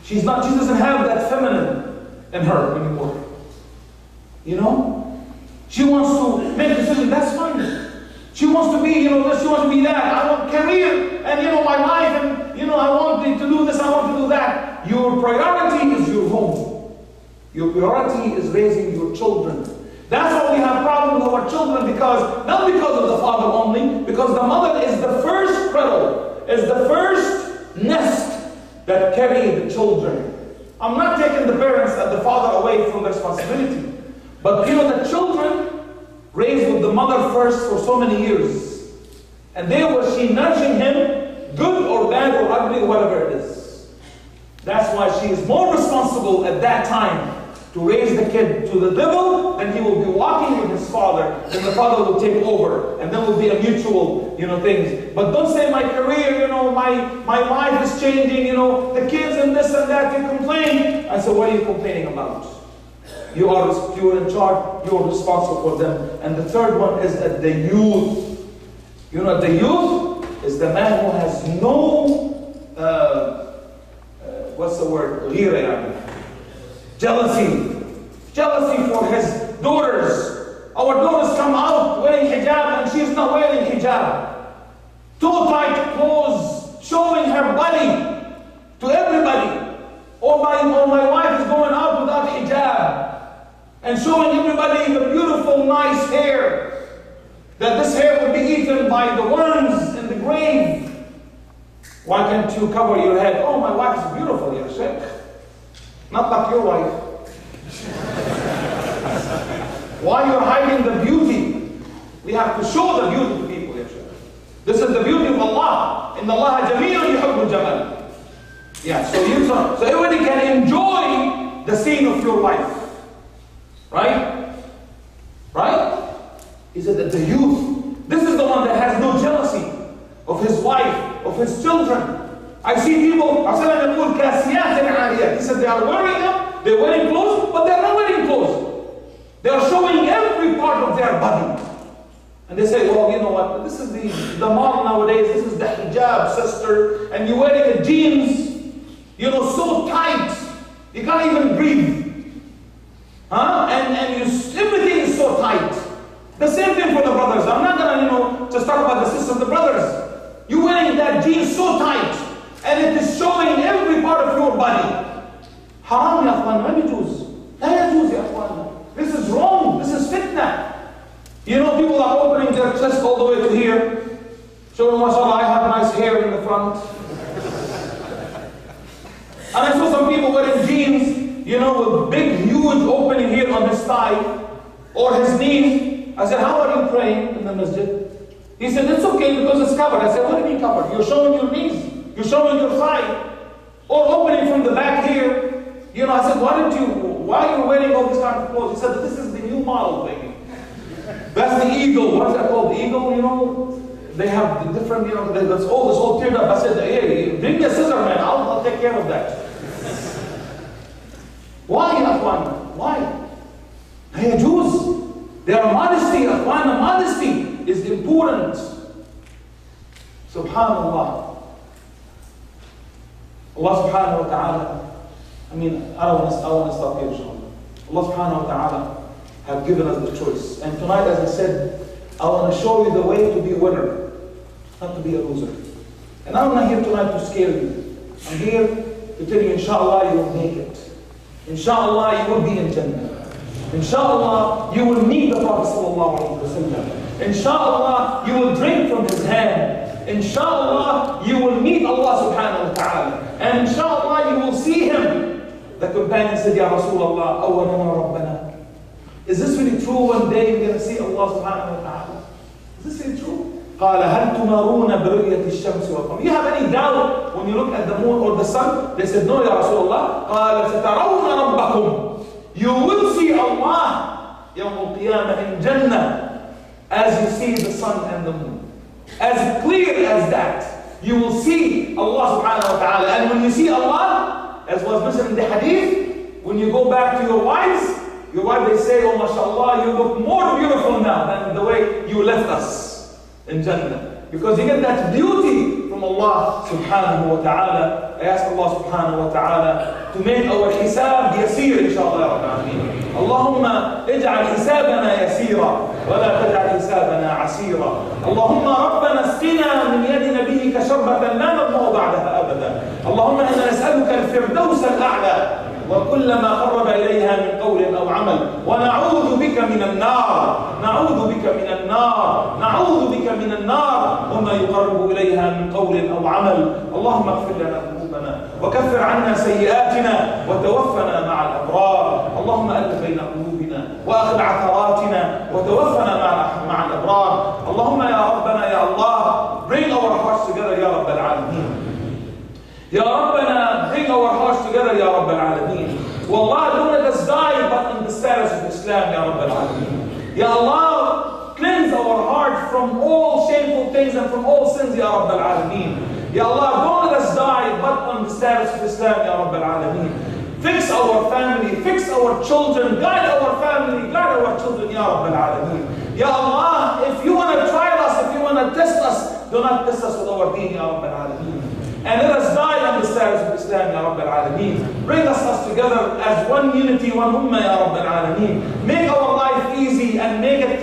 She doesn't have that feminine in her anymore. You know? She wants to make decisions, that's fine. She wants to be, you know, this, she wants to be that. I want career and, you know, my life and, you know, I want to do this, I want to do that. Your priority is your home. Your priority is raising your children. That's why we have problems with our children not because of the father only, because the mother is the first cradle, is the first nest that carry the children. I'm not taking the parents and the father away from the responsibility. But you know, the children raised with the mother first for so many years. And there was she nurturing him, good or bad or ugly or whatever it is. That's why she is more responsible at that time to raise the kid to the level, and he will be walking with his father, and the father will take over, and then will be a mutual, you know, things. But don't say my career, you know, my life is changing, you know, the kids and this and that, you complain. I said, what are you complaining about? you are in charge, you are responsible for them. And the third one is that the youth. You know, the youth is the man who has no, what's the word? Ghira, jealousy. Jealousy for his daughters. Our daughters come out wearing hijab and she's not wearing hijab. Too tight clothes, showing her body to everybody. Or my wife is going out without hijab and showing everybody the beautiful, nice hair. That this hair will be eaten by the worms in the grave. Why can't you cover your head? Oh, my wife is beautiful, ya Sheikh. Not like your wife. Why you're hiding the beauty? We have to show the beauty to people, ya Sheikh. This is the beauty of Allah. Inna Allah jameel yuhibbul jamal. Yeah, so everybody can enjoy the scene of your life. Right? Right? He said that the youth, this is the one that has no jealousy of his wife, of his children. I see people, he said they are wearing them, they're wearing clothes, but they're not wearing clothes. They are showing every part of their body. And they say, well, you know what, this is the model nowadays, this is the hijab, sister, and you're wearing a jeans, you know, so tight, you can't even breathe. Huh? And everything is so tight. The same thing for the brothers. I'm not gonna, just talk about the sisters, the brothers. You're wearing that jeans so tight, and it is showing every part of your body. Haram ya akhwan, ma yajuz. La yajuz ya akhwan. This is wrong, this is fitna. You know, people are opening their chest all the way to here. Showing, mashallah, I have nice hair in the front. And I saw some people wearing jeans, you know, with big, huge opening here on his thigh or his knees. I said, how are you praying in the masjid? He said, it's okay because it's covered. I said, what do you mean covered? You're showing your knees. You're showing your thigh. Or opening from the back here. You know, I said, why are you wearing all these kind of clothes? He said, this is the new model, baby. That's the eagle. What's that called? The eagle, you know? They have the different, you know, that's all teared up. I said, hey, bring me a scissor, man. I'll take care of that. Why, Akhwan? Why? Hey, Jews. Their modesty, Akhwan, modesty is important. Subhanallah. Allah subhanahu wa ta'ala, I want to stop here, inshallah. Allah subhanahu wa ta'ala have given us the choice. And tonight, as I said, I want to show you the way to be a winner, not to be a loser. And I'm not here tonight to scare you. I'm here to tell you, inshallah, you will make it. Inshallah, you will be in Jannah. Inshallah, you will meet the Prophet sallallahu alaihi wasallam. Inshallah, you will drink from his hand. Inshallah, you will meet Allah subhanahu wa ta'ala. And inshallah, you will see him. The companion said, Ya Rasulullah, awwarana rabbana. Is this really true? One day you're going to see Allah subhanahu wa ta'ala. Is this really true? قال هل تمارون برؤية الشمس والقمر. You have any doubt when you look at the moon or the sun? They said, no, Ya Rasulullah. قال سترون ربكم. You will see Allah يوم القيامة in Jannah as you see the sun and the moon. As clear as that. You will see Allah subhanahu wa ta'ala. And when you see Allah, as was mentioned in the hadith, when you go back to your wife, they say, oh mashallah, you look more beautiful now than the way you left us in Jannah. Because you get that beauty from Allah subhanahu wa ta'ala. I ask Allah subhanahu wa ta'ala to make our hisab yasir, inshallah. اللهم اجعل حسابنا يسيرا ولا تجعل حسابنا عسيرا. اللهم ربنا اسقنا من يد نبيك شربة لا نظمأ بعدها أبدا. اللهم إنا نسألك الفردوس الأعلى وكل ما قرب إليها من قول أو عمل ونعوذ بك من النار. نعوذ بك من النار. نعوذ بك من النار وما يقرب إليها من قول أو عمل. اللهم اغفر لنا ذنوبنا وكفر عنا سيئاتنا وتوفنا مع الأبرار. اللهم ألف بين قلوبنا وأخذ عثراتنا وتوفنا مع الأبرار. اللهم يا ربنا يا الله, bring our hearts together يا رب العالمين. Ya Rabbana, bring our hearts together, Ya Rabb al-Alameen. Wallah, don't let us die but in the status of Islam, Ya Rabb al-Alameen. Ya Allah, cleanse our heart from all shameful things and from all sins, Ya Rabb al-Alameen. Ya Allah, don't let us die but on the status of Islam, Ya Rabb al-Alameen. Fix our family, fix our children, guide our family, guide our children, Ya Rabbil Alameen. Ya Allah, if you want to try us, if you want to test us, do not test us with our deen, Ya Rabbil Alameen. And let us die on the status of Islam, Ya Rabbil Alameen. Bring us together as one unity, one ummah, Ya Rabbil Alameen. Make our life easy and make it,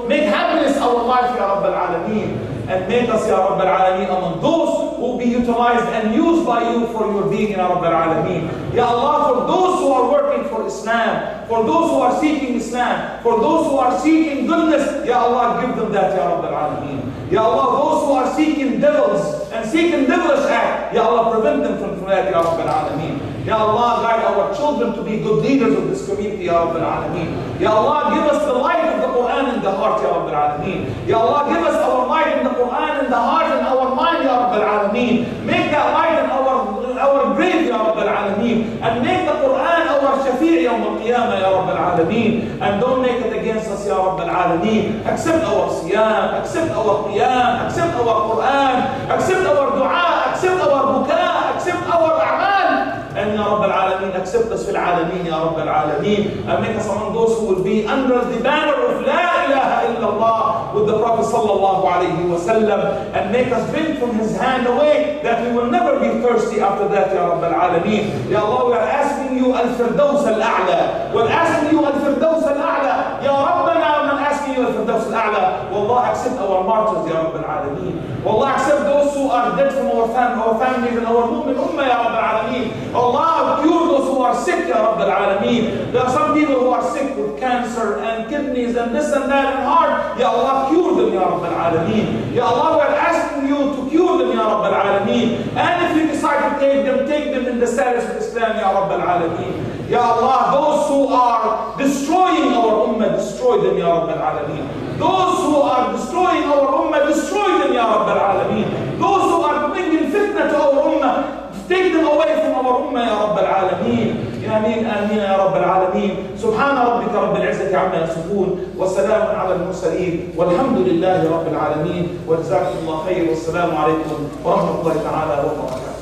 make happiness our life, Ya Rabbil Alameen. And make us, Ya Rabbil Alameen, among those who will be utilized and used by you for your deen, Ya Rabbil Alameen. Ya Allah, for those who are working for Islam, for those who are seeking Islam, for those who are seeking goodness, Ya Allah, give them that, Ya Rabbil Alameen. Ya Allah, those who are seeking devils and seeking devilish act, Ya Allah, prevent them from that, Ya Rabbil Alameen. Ya Allah, guide our children to be good leaders of this community, Ya Rabbil Alameen. Ya Allah, give us the light of the Quran in the heart, Ya Rabbil Alameen. Ya Allah, give us our light in the Quran in the heart and our mind, Ya Rabbil Alameen. Make that light in our grave, Ya Rabbil Alameen. And make the Quran our shafi' yawm al-qiyamah, Ya Rabbil Alameen. And don't make it against us, Ya Rabbil Alameen. Accept our siyam, accept our qiyam, accept our Quran, accept our dua, accept our buka, accept our a'mal. And Ya Rabbil Alameen, accept us fil Alameen, Ya Rabbil Alameen. And make us among those who will be under the banner of La ilaha illallah with the Prophet sallallahu alayhi wa sallam. And make us drink from his hand away that we will never be thirsty after that, Ya Rabbil Alameen. Ya Allah, we are asking you al-firdaus al-a'la. We're asking you al-firdaus al-a'la. Ya Rabbana, we're asking you al-firdaus al-a'la. Wallah, accept our martyrs, Ya Rabbil Alameen. Wallah, accept those who are dead from our families and our ummah, Ya Rabbil Alameen. Allah, cure those who are sick, Ya Rabbil Alameen. There are some people who are sick with cancer and kidneys and this and that and heart. Ya Allah, cure them, Ya Rabbil Alameen. Ya Allah, we are asking you to cure them, Ya Rabbil Alameen. And if you decide to take them in the status of Islam, Ya Rabbil Alameen. Ya Allah, those who are destroying our ummah, destroy them, Ya Rabbil Alameen. Those who are destroying our ummah, destroy them, Ya Rabbil Alameen. Those who are bringing fitna to our ummah, take them away from our ummah, Ya Rabbil Alameen. Ameen, ameen, Ya Rabbil Alameen. Subhana rabbika rabbil izzati amma yasifun. Wa salamun ala al-mursaleen. Walhamdulillahi rabbil alameen. Wa jazakumullahu khayr. Wassalamu alaikum wa rahmatullahi ta'ala wa barakatuh.